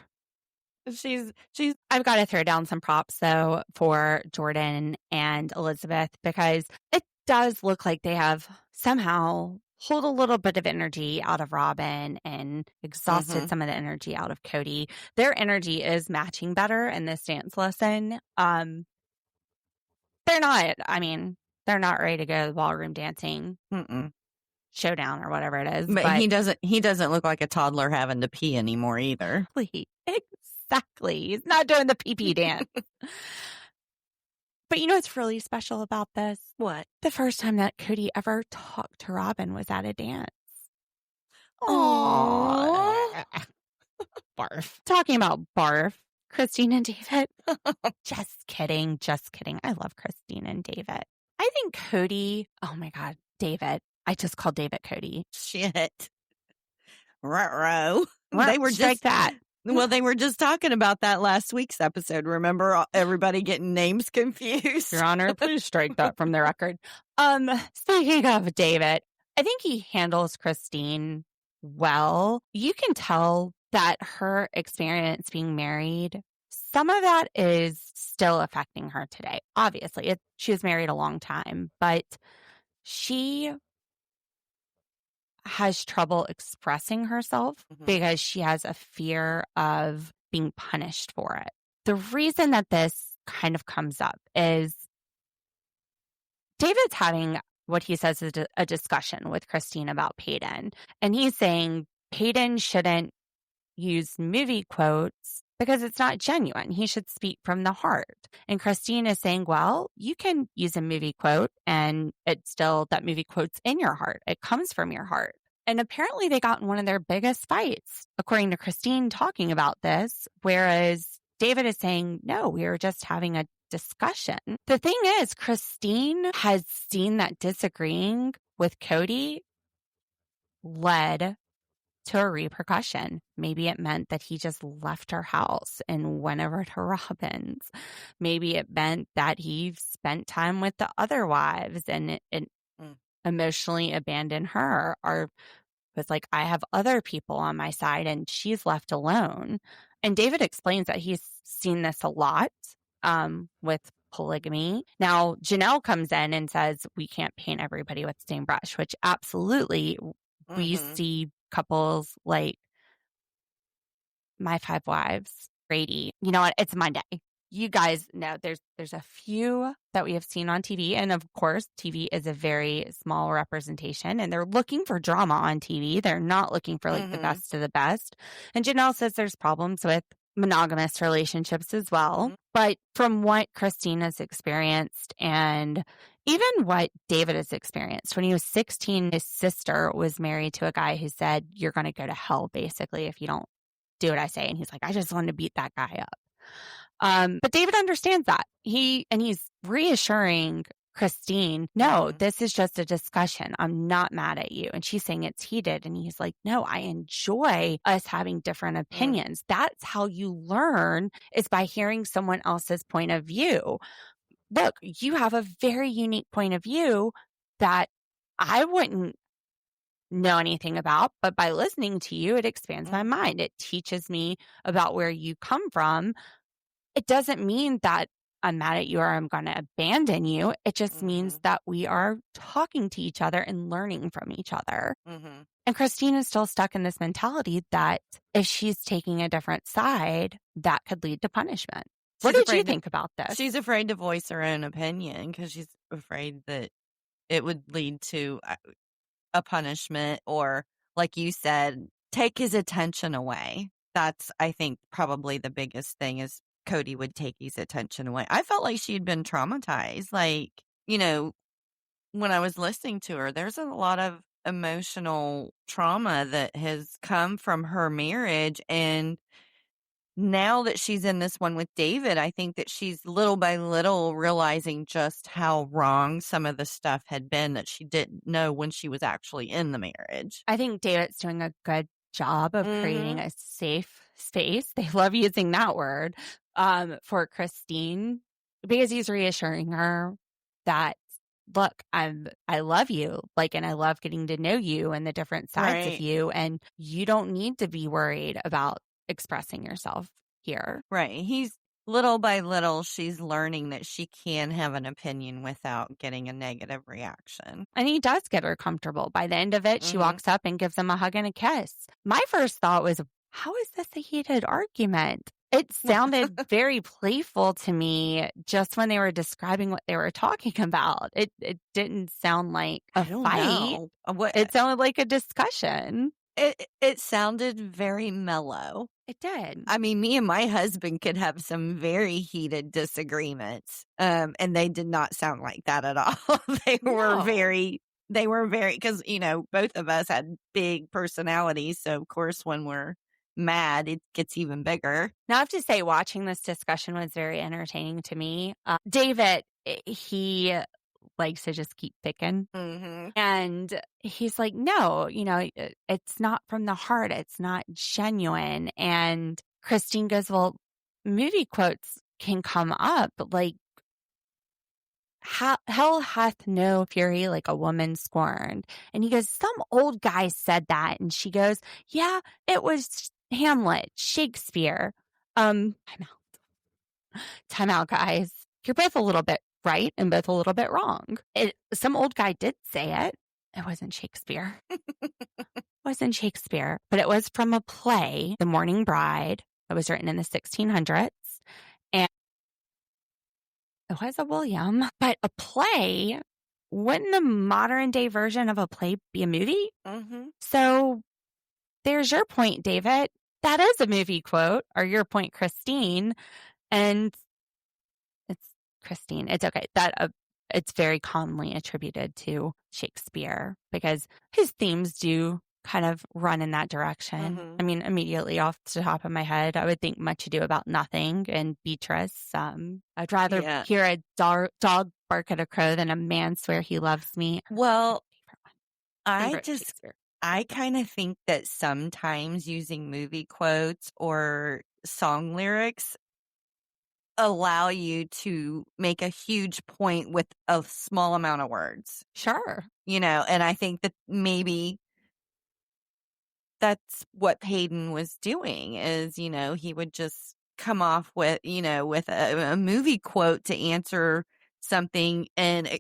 I've got to throw down some props though for Jordan and Elizabeth because it does look like they have somehow pulled a little bit of energy out of Robyn and exhausted some of the energy out of Kody. Their energy is matching better in this dance lesson. They're not ready to go to the ballroom dancing. Showdown or whatever it is. But he doesn't look like a toddler having to pee anymore either. Exactly. He's not doing the pee-pee dance. But you know what's really special about this? What? The first time that Kody ever talked to Robyn was at a dance. Aww. Barf. Talking about barf. Christine and David. Just kidding. I love Christine and David. I think Kody, oh my God, David. I just called David Kody. Shit. Ruh-roh. They were just that. Well, they were just talking about that last week's episode. Remember everybody getting names confused? Your Honor, please strike that from the record. Speaking of David, I think he handles Christine well. You can tell that her experience being married, some of that is still affecting her today. Obviously, she was married a long time, but she has trouble expressing herself because she has a fear of being punished for it. The reason that this kind of comes up is David's having what he says is a discussion with Christine about Payton. And he's saying Payton shouldn't use movie quotes because it's not genuine. He should speak from the heart. And Christine is saying, well, you can use a movie quote and it's still that movie quote's in your heart. It comes from your heart. And apparently they got in one of their biggest fights, according to Christine talking about this, whereas David is saying, no, we were just having a discussion. The thing is, Christine has seen that disagreeing with Kody led to a repercussion. Maybe it meant that he just left her house and went over to Robyn's. Maybe it meant that he spent time with the other wives and it emotionally abandoned her, or was like, I have other people on my side and she's left alone. And David explains that he's seen this a lot with polygamy. Now, Janelle comes in and says, we can't paint everybody with the same brush, which absolutely we see couples like My Five Wives, Brady. You know what? It's Monday. You guys know there's a few that we have seen on TV. And of course, TV is a very small representation and they're looking for drama on TV. They're not looking for like the best of the best. And Janelle says there's problems with monogamous relationships as well. But from what Christine has experienced and even what David has experienced, when he was 16, his sister was married to a guy who said, you're going to go to hell basically if you don't do what I say. And he's like, I just want to beat that guy up. But David understands that. He's reassuring Christine, no, this is just a discussion. I'm not mad at you. And she's saying it's heated. And he's like, no, I enjoy us having different opinions. That's how you learn, is by hearing someone else's point of view. Look, you have a very unique point of view that I wouldn't know anything about, but by listening to you, it expands my mind. It teaches me about where you come from. It doesn't mean that I'm mad at you or I'm going to abandon you. It just means that we are talking to each other and learning from each other. And Christine is still stuck in this mentality that if she's taking a different side, that could lead to punishment. What did you think about this? She's afraid to voice her own opinion because she's afraid that it would lead to a punishment or, like you said, take his attention away. That's, I think, probably the biggest thing is Kody would take his attention away. I felt like she had been traumatized. Like, you know, when I was listening to her, there's a lot of emotional trauma that has come from her marriage. And now that she's in this one with David, I think that she's little by little realizing just how wrong some of the stuff had been that she didn't know when she was actually in the marriage. I think David's doing a good job of creating a safe space. They love using that word for Christine, because he's reassuring her that, look, I love you, like, and I love getting to know you and the different sides of you, and you don't need to be worried about expressing yourself here. Right. He's little by little, she's learning that she can have an opinion without getting a negative reaction. And he does get her comfortable. By the end of it, she walks up and gives him a hug and a kiss. My first thought was, how is this a heated argument? It sounded very playful to me just when they were describing what they were talking about. It didn't sound like a fight. It sounded like a discussion. It sounded very mellow. It did. I mean, me and my husband could have some very heated disagreements, and they did not sound like that at all. They were very, because, you know, both of us had big personalities. So, of course, when we're mad, it gets even bigger. Now, I have to say, watching this discussion was very entertaining to me. David, he likes to just keep picking. And he's like, no, you know, it's not from the heart. It's not genuine. And Christine goes, well, movie quotes can come up like, hell hath no fury like a woman scorned. And he goes, some old guy said that. And she goes, yeah, it was Hamlet, Shakespeare. Time out, guys. You're both a little bit right and both a little bit wrong. Some old guy did say it. It wasn't Shakespeare. It wasn't Shakespeare, but it was from a play, The Morning Bride. It was written in the 1600s. And it was a William, but a play, wouldn't the modern day version of a play be a movie? So there's your point, David. That is a movie quote, or your point, Christine. And it's Christine. It's okay. That it's very commonly attributed to Shakespeare because his themes do kind of run in that direction. I mean, immediately off the top of my head, I would think Much Ado About Nothing and Beatrice. I'd rather hear a dog bark at a crow than a man swear he loves me. Well, I kind of think that sometimes using movie quotes or song lyrics allow you to make a huge point with a small amount of words. Sure. You know, and I think that maybe that's what Payton was doing is, you know, he would just come off with, you know, with a movie quote to answer something and,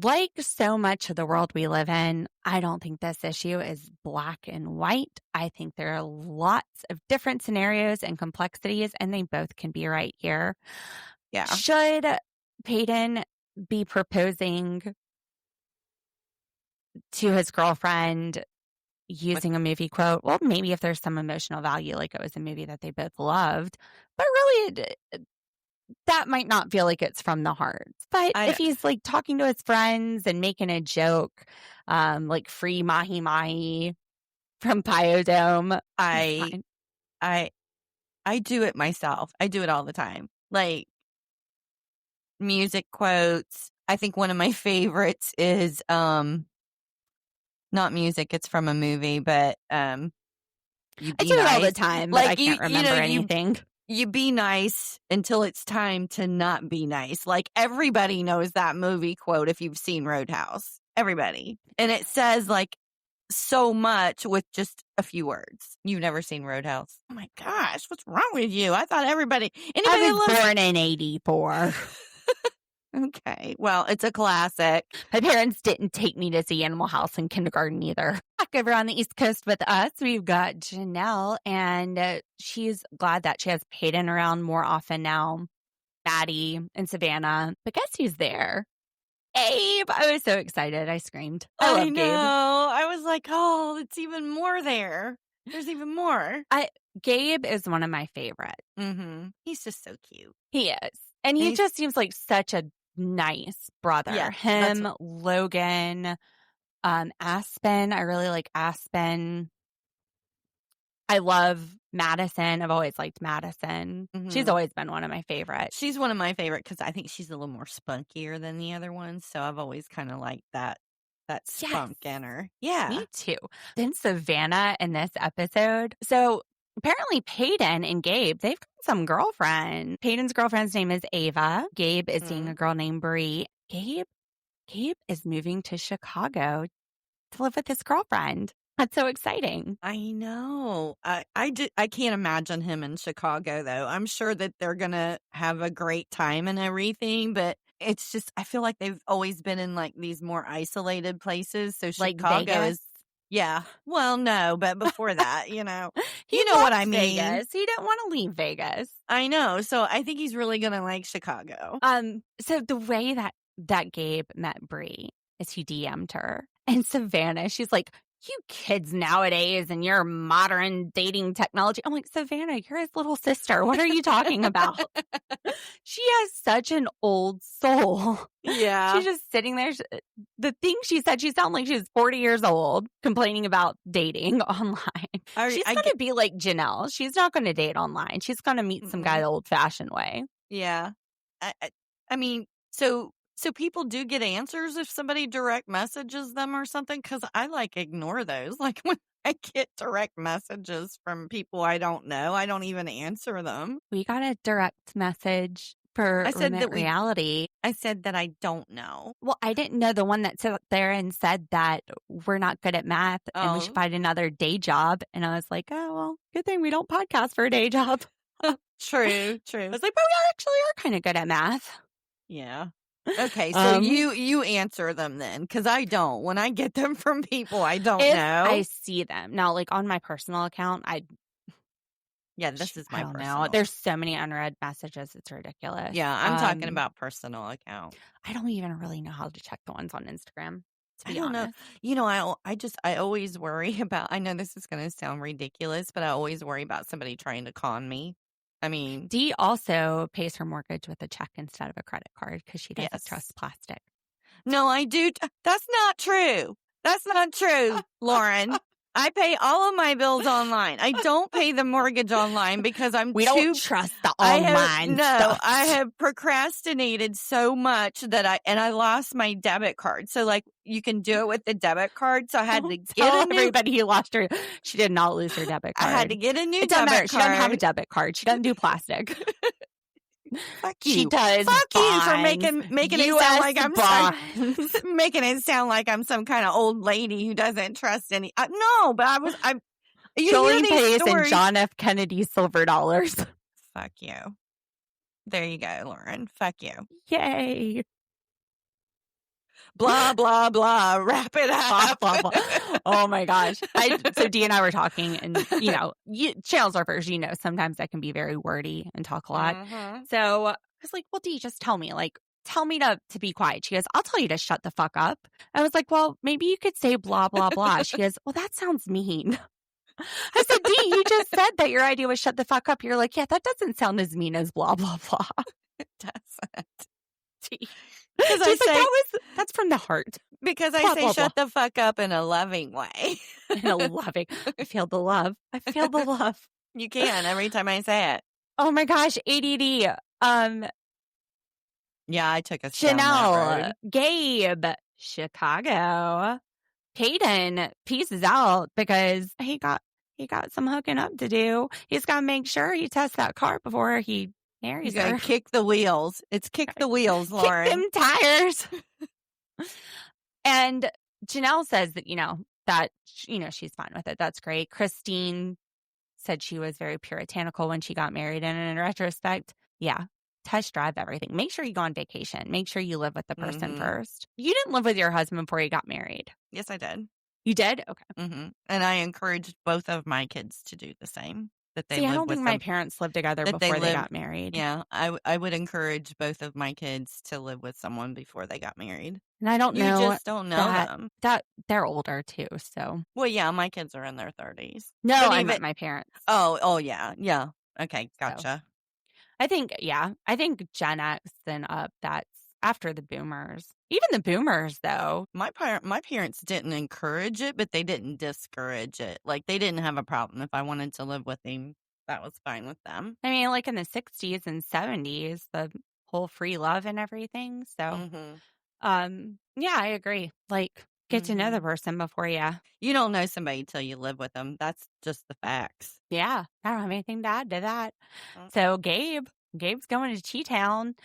Like so much of the world we live in, I don't think this issue is black and white. I think there are lots of different scenarios and complexities, and they both can be right here. Yeah. Should Payton be proposing to his girlfriend using a movie quote? Well, maybe if there's some emotional value, like it was a movie that they both loved. But really, that might not feel like it's from the heart. But if he's like talking to his friends and making a joke, like free mahi mahi from Biodome, I do it myself. I do it all the time. Like music quotes. I think one of my favorites is not music, it's from a movie, but I do it all the time, but I can't remember anything. You be nice until it's time to not be nice. Like everybody knows that movie quote if you've seen Roadhouse. Everybody. And it says like so much with just a few words. You've never seen Roadhouse? Oh my gosh, what's wrong with you? I thought anybody I was born in 84. Okay, well, it's a classic. My parents didn't take me to see Animal House in kindergarten either. Back over on the East Coast with us, we've got Janelle, and she's glad that she has Payton around more often now. Maddie and Savannah. But guess who's there? Gabe. I was so excited. I screamed. I love Gabe. I was like, oh, it's even more there. There's even more. Gabe is one of my favorites. Mm-hmm. He's just so cute. He is. And he just seems like such a nice brother. Yeah, him, Logan, Aspen. I really like Aspen. I love Madison. I've always liked Madison. Mm-hmm. She's always been one of my favorites. She's one of my favorite because I think she's a little more spunkier than the other ones. So I've always kind of liked that spunk in her. Yeah. Me too. Then Savannah in this episode. So apparently Payton and Gabe, they've got some girlfriend. Payton's girlfriend's name is Ava. Gabe is seeing a girl named Bree. Gabe is moving to Chicago to live with his girlfriend. That's so exciting. I know. I can't imagine him in Chicago, though. I'm sure that they're going to have a great time and everything, but it's just, I feel like they've always been in like these more isolated places. So Chicago like is, yeah. Well, no, but before that, you know what I mean. Vegas. He didn't want to leave Vegas. I know. So I think he's really going to like Chicago. So the way that Gabe met Bree is he DM'd her. And Savannah, she's like, you kids nowadays and your modern dating technology. I'm like, Savannah, you're his little sister. What are you talking about? She has such an old soul. Yeah. She's just sitting there. The thing she said, she sounded like she was 40 years old complaining about dating online. She's going to be like Janelle. She's not going to date online. She's going to meet some guy the old-fashioned way. Yeah. I mean, so people do get answers if somebody direct messages them or something? Because I ignore those. Like when I get direct messages from people I don't know, I don't even answer them. We got a direct message for reality. I said that I don't know. Well, I didn't know the one that sat there and said that we're not good at math and we should find another day job. And I was like, oh, well, good thing we don't podcast for a day job. True. I was like, but we actually are kind of good at math. Yeah. Okay, so you answer them then, because I don't. When I get them from people I don't know. I see them. Now, like on my personal account, this is my personal. Know. There's so many unread messages. It's ridiculous. Yeah, I'm talking about personal account. I don't even really know how to check the ones on Instagram, to be honest. Know. You know, I always worry about, I know this is going to sound ridiculous, but I always worry about somebody trying to con me. I mean, Dee also pays her mortgage with a check instead of a credit card because she doesn't trust plastic. No, I do. That's not true. That's not true, Lauren. I pay all of my bills online. I don't pay the mortgage online because we don't trust the online stuff. I have procrastinated so much that I lost my debit card. So like you can do it with the debit card. So I had to get everybody who lost her. She did not lose her debit card. I had to get a new debit card. She doesn't have a debit card. She doesn't do plastic. Fuck you. She does. Fuck bonds. You for making it sound like I'm making it sound like I'm some kind of old lady who doesn't trust any. No, but I. Jolene pays in John F. Kennedy silver dollars. Fuck you. There you go, Lauren. Fuck you. Yay. Blah, blah, blah. Wrap it up. Blah, blah, blah. Oh my gosh. So Dee and I were talking, and channel surfers, sometimes I can be very wordy and talk a lot. So I was like, well, Dee, just tell me, tell me to be quiet. She goes, I'll tell you to shut the fuck up. I was like, well, maybe you could say blah, blah, blah. She goes, well, that sounds mean. I said, Dee, you just said that your idea was shut the fuck up. You're like, yeah, that doesn't sound as mean as blah, blah, blah. It doesn't. Dee. Because I say that's from the heart. Because I say shut the fuck up in a loving way. In a loving. I feel the love. You can every time I say it. Oh my gosh, ADD. Yeah, I took a down that Janelle, road. Gabe, Chicago, Payton pieces out because he got some hooking up to do. He's got to make sure he tests that car before he marries You her. gotta kick the wheels. It's kick the wheels, Lauren. Kick them tires. And Janelle says that, she's fine with it. That's great. Christine said she was very puritanical when she got married. And in retrospect, yeah, test drive everything. Make sure you go on vacation. Make sure you live with the person first. You didn't live with your husband before you got married. Yes, I did. You did? Okay. And I encouraged both of my kids to do the same. That they I don't think my parents lived together before they got married. Yeah, I would encourage both of my kids to live with someone before they got married. And I don't know. You just don't know them. That they're older too, so. Well, yeah, my kids are in their 30s. No, I meant my parents. Oh, yeah. Yeah. Okay, gotcha. So, I think Gen X and up, that's after the boomers. Even the boomers, though. My parents didn't encourage it, but they didn't discourage it. Like, they didn't have a problem. If I wanted to live with him, that was fine with them. I mean, like in the 60s and 70s, the whole free love and everything. So, yeah, I agree. Like, get to know the person before You don't know somebody till you live with them. That's just the facts. Yeah, I don't have anything to add to that. So, Gabe's going to T-Town.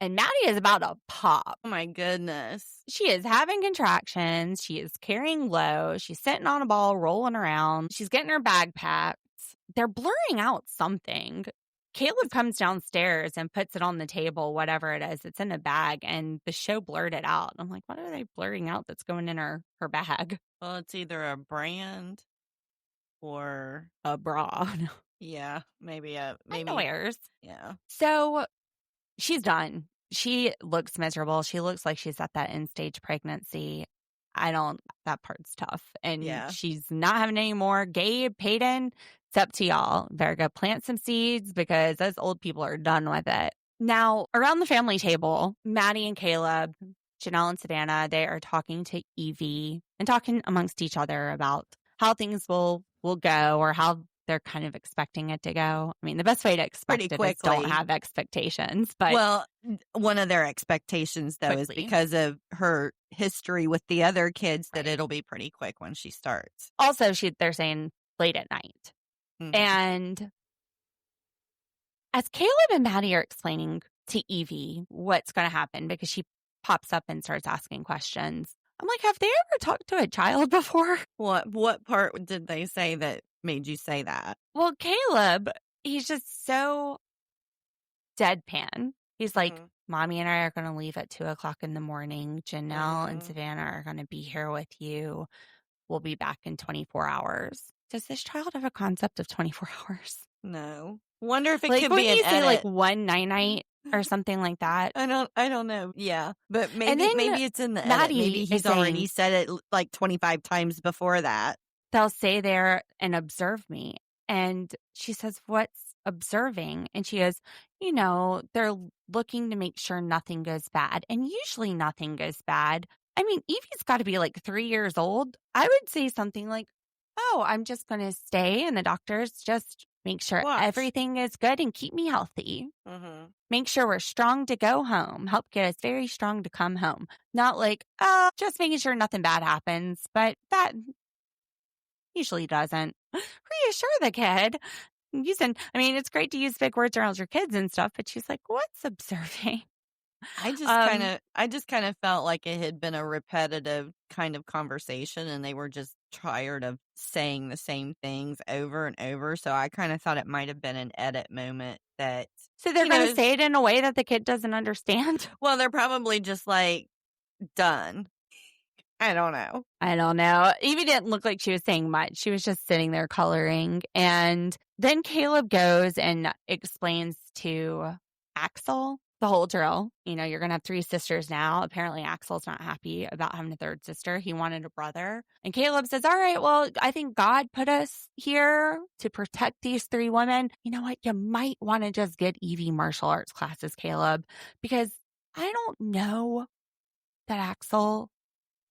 And Maddie is about to pop. Oh, my goodness. She is having contractions. She is carrying low. She's sitting on a ball, rolling around. She's getting her bag packed. They're blurring out something. Caleb comes downstairs and puts it on the table, whatever it is. It's in a bag, and the show blurred it out. I'm like, what are they blurring out that's going in her bag? Well, it's either a brand or a bra. Yeah, maybe underwears. Yeah. So she's done. She looks miserable. She looks like she's at that end stage pregnancy. That part's tough. And she's not having any more. Gabe, Payton, it's up to y'all. Better go plant some seeds because those old people are done with it. Now, around the family table, Maddie and Caleb, Janelle and Savannah, they are talking to Evie and talking amongst each other about how things will go or how they're kind of expecting it to go. I mean, the best way to expect it is don't have expectations. But well, one of their expectations, though, is because of her history with the other kids that it'll be pretty quick when she starts. Also, they're saying late at night. And as Caleb and Maddie are explaining to Evie what's going to happen, because she pops up and starts asking questions, I'm like, have they ever talked to a child before? What part did they say that made you say that? Well, Caleb, he's just so deadpan. He's like, Mommy and I are going to leave at 2:00 in the morning. Janelle and Savannah are going to be here with you. We'll be back in 24 hours. Does this child have a concept of 24 hours? No. Wonder if it could be when an you say edit. like one night or something like that. I don't know. Yeah, but maybe it's in the Maddie edit. Maybe he's already said it like 25 times before that. They'll say there and observe me. And she says, what's observing? And she goes, they're looking to make sure nothing goes bad. And usually nothing goes bad. I mean, Evie's got to be like 3 years old. I would say something like, oh, I'm just going to stay. And the doctors just make sure everything is good and keep me healthy. Make sure we're strong to go home. Help get us very strong to come home. Not like, just making sure nothing bad happens. But that usually doesn't. Reassure the kid. It's great to use big words around your kids and stuff, but she's like, what's observing? I just kind of felt like it had been a repetitive kind of conversation and they were just tired of saying the same things over and over. So I kind of thought it might have been an edit moment that. So they're going to say it in a way that the kid doesn't understand? Well, they're probably just like, done. I don't know. Evie didn't look like she was saying much. She was just sitting there coloring. And then Caleb goes and explains to Axel the whole drill. You know, you're going to have 3 sisters now. Apparently, Axel's not happy about having a 3rd sister. He wanted a brother. And Caleb says, all right, well, I think God put us here to protect these 3 women. You know what? You might want to just get Evie martial arts classes, Caleb, because I don't know that Axel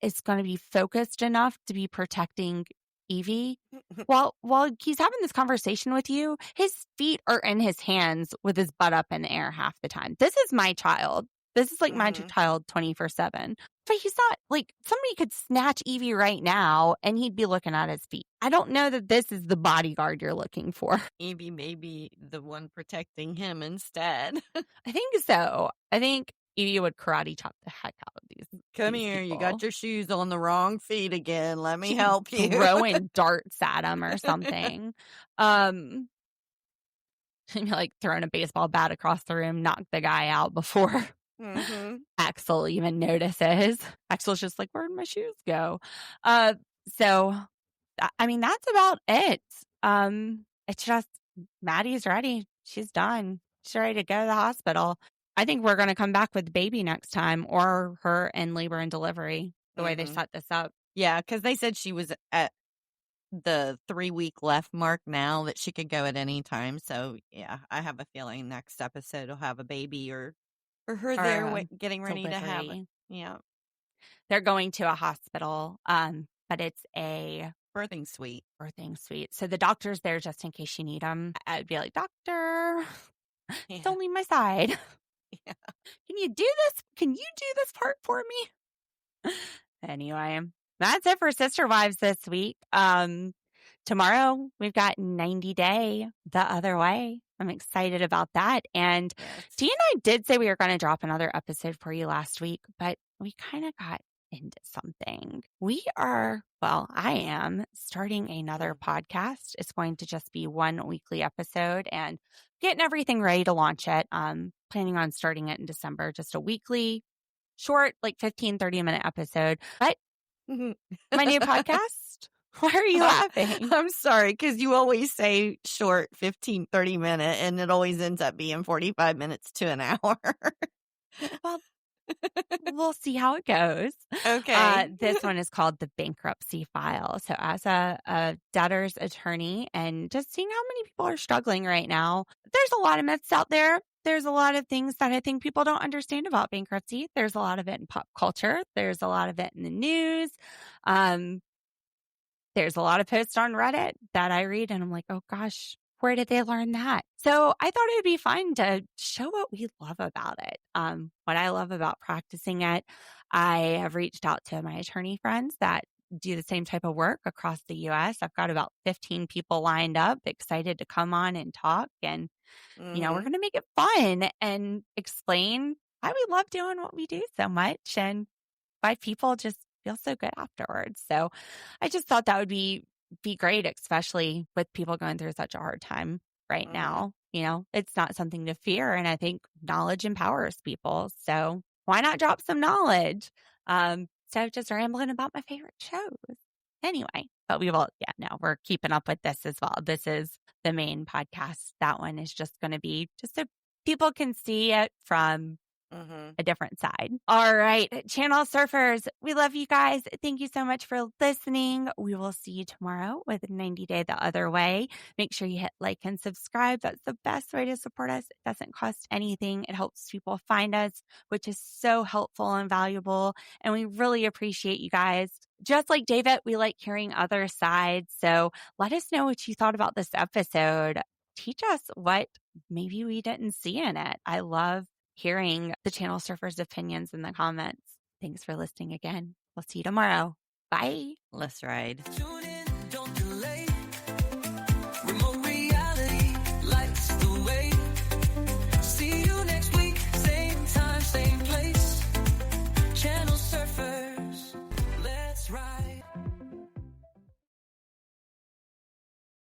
is going to be focused enough to be protecting Evie. While he's having this conversation with you, his feet are in his hands with his butt up in the air half the time. This is my child. This is like my child 24/7. But he's not like, somebody could snatch Evie right now and he'd be looking at his feet. I don't know that this is the bodyguard you're looking for. Evie may be the one protecting him instead. I think so. I think Evie would karate chop the heck out of these. Come these here, people. you got your shoes on the wrong feet again. Let me help you. Throwing darts at him or something. Like throwing a baseball bat across the room, knock the guy out before Axel even notices. Axel's just like, where'd my shoes go? So, I mean, that's about it. It's just Maddie's ready. She's done. She's ready to go to the hospital. I think we're going to come back with the baby next time, or her in labor and delivery, the way they set this up. Yeah, because they said she was at the 3-week left mark now, that she could go at any time. So, yeah, I have a feeling next episode will have a baby or her there getting ready to have it. Yeah. They're going to a hospital, but it's a birthing suite. So the doctor's there just in case you need them. I'd be like, doctor, don't leave my side. Yeah. Can you do this? Can you do this part for me? Anyway, that's it for Sister Wives this week. Tomorrow we've got 90 Day the Other Way. I'm excited about that. And T and I did say we were going to drop another episode for you last week, but we kind of got into something. I am starting another podcast. It's going to just be 1 weekly episode and getting everything ready to launch it. Planning on starting it in December, just a weekly, short, like 15, 30-minute episode. But my new podcast, why are you laughing? I'm sorry, because you always say short, 15, 30-minute, and it always ends up being 45 minutes to an hour. Well, we'll see how it goes. Okay. This one is called The Bankruptcy File. So as a debtor's attorney and just seeing how many people are struggling right now, there's a lot of myths out there. There's a lot of things that I think people don't understand about bankruptcy. There's a lot of it in pop culture. There's a lot of it in the news. There's a lot of posts on Reddit that I read and I'm like, oh gosh, where did they learn that? So I thought it would be fun to show what we love about it. What I love about practicing it. I have reached out to my attorney friends that do the same type of work across the U.S. I've got about 15 people lined up, excited to come on and talk. And, we're going to make it fun and explain why we love doing what we do so much and why people just feel so good afterwards. So I just thought that would be great, especially with people going through such a hard time right now. It's not something to fear. And I think knowledge empowers people. So why not drop some knowledge? So just rambling about my favorite shows. Anyway, but we're keeping up with this as well. This is the main podcast. That one is just going to be just so people can see it from a different side. All right, Channel Surfers, we love you guys. Thank you so much for listening. We will see you tomorrow with 90 Day the Other Way. Make sure you hit like and subscribe. That's the best way to support us. It doesn't cost anything. It helps people find us, which is so helpful and valuable. And we really appreciate you guys. Just like David, we like hearing other sides. So let us know what you thought about this episode. Teach us what maybe we didn't see in it. I love hearing the Channel Surfers' opinions in the comments. Thanks for listening again. We'll see you tomorrow. Bye. Let's ride.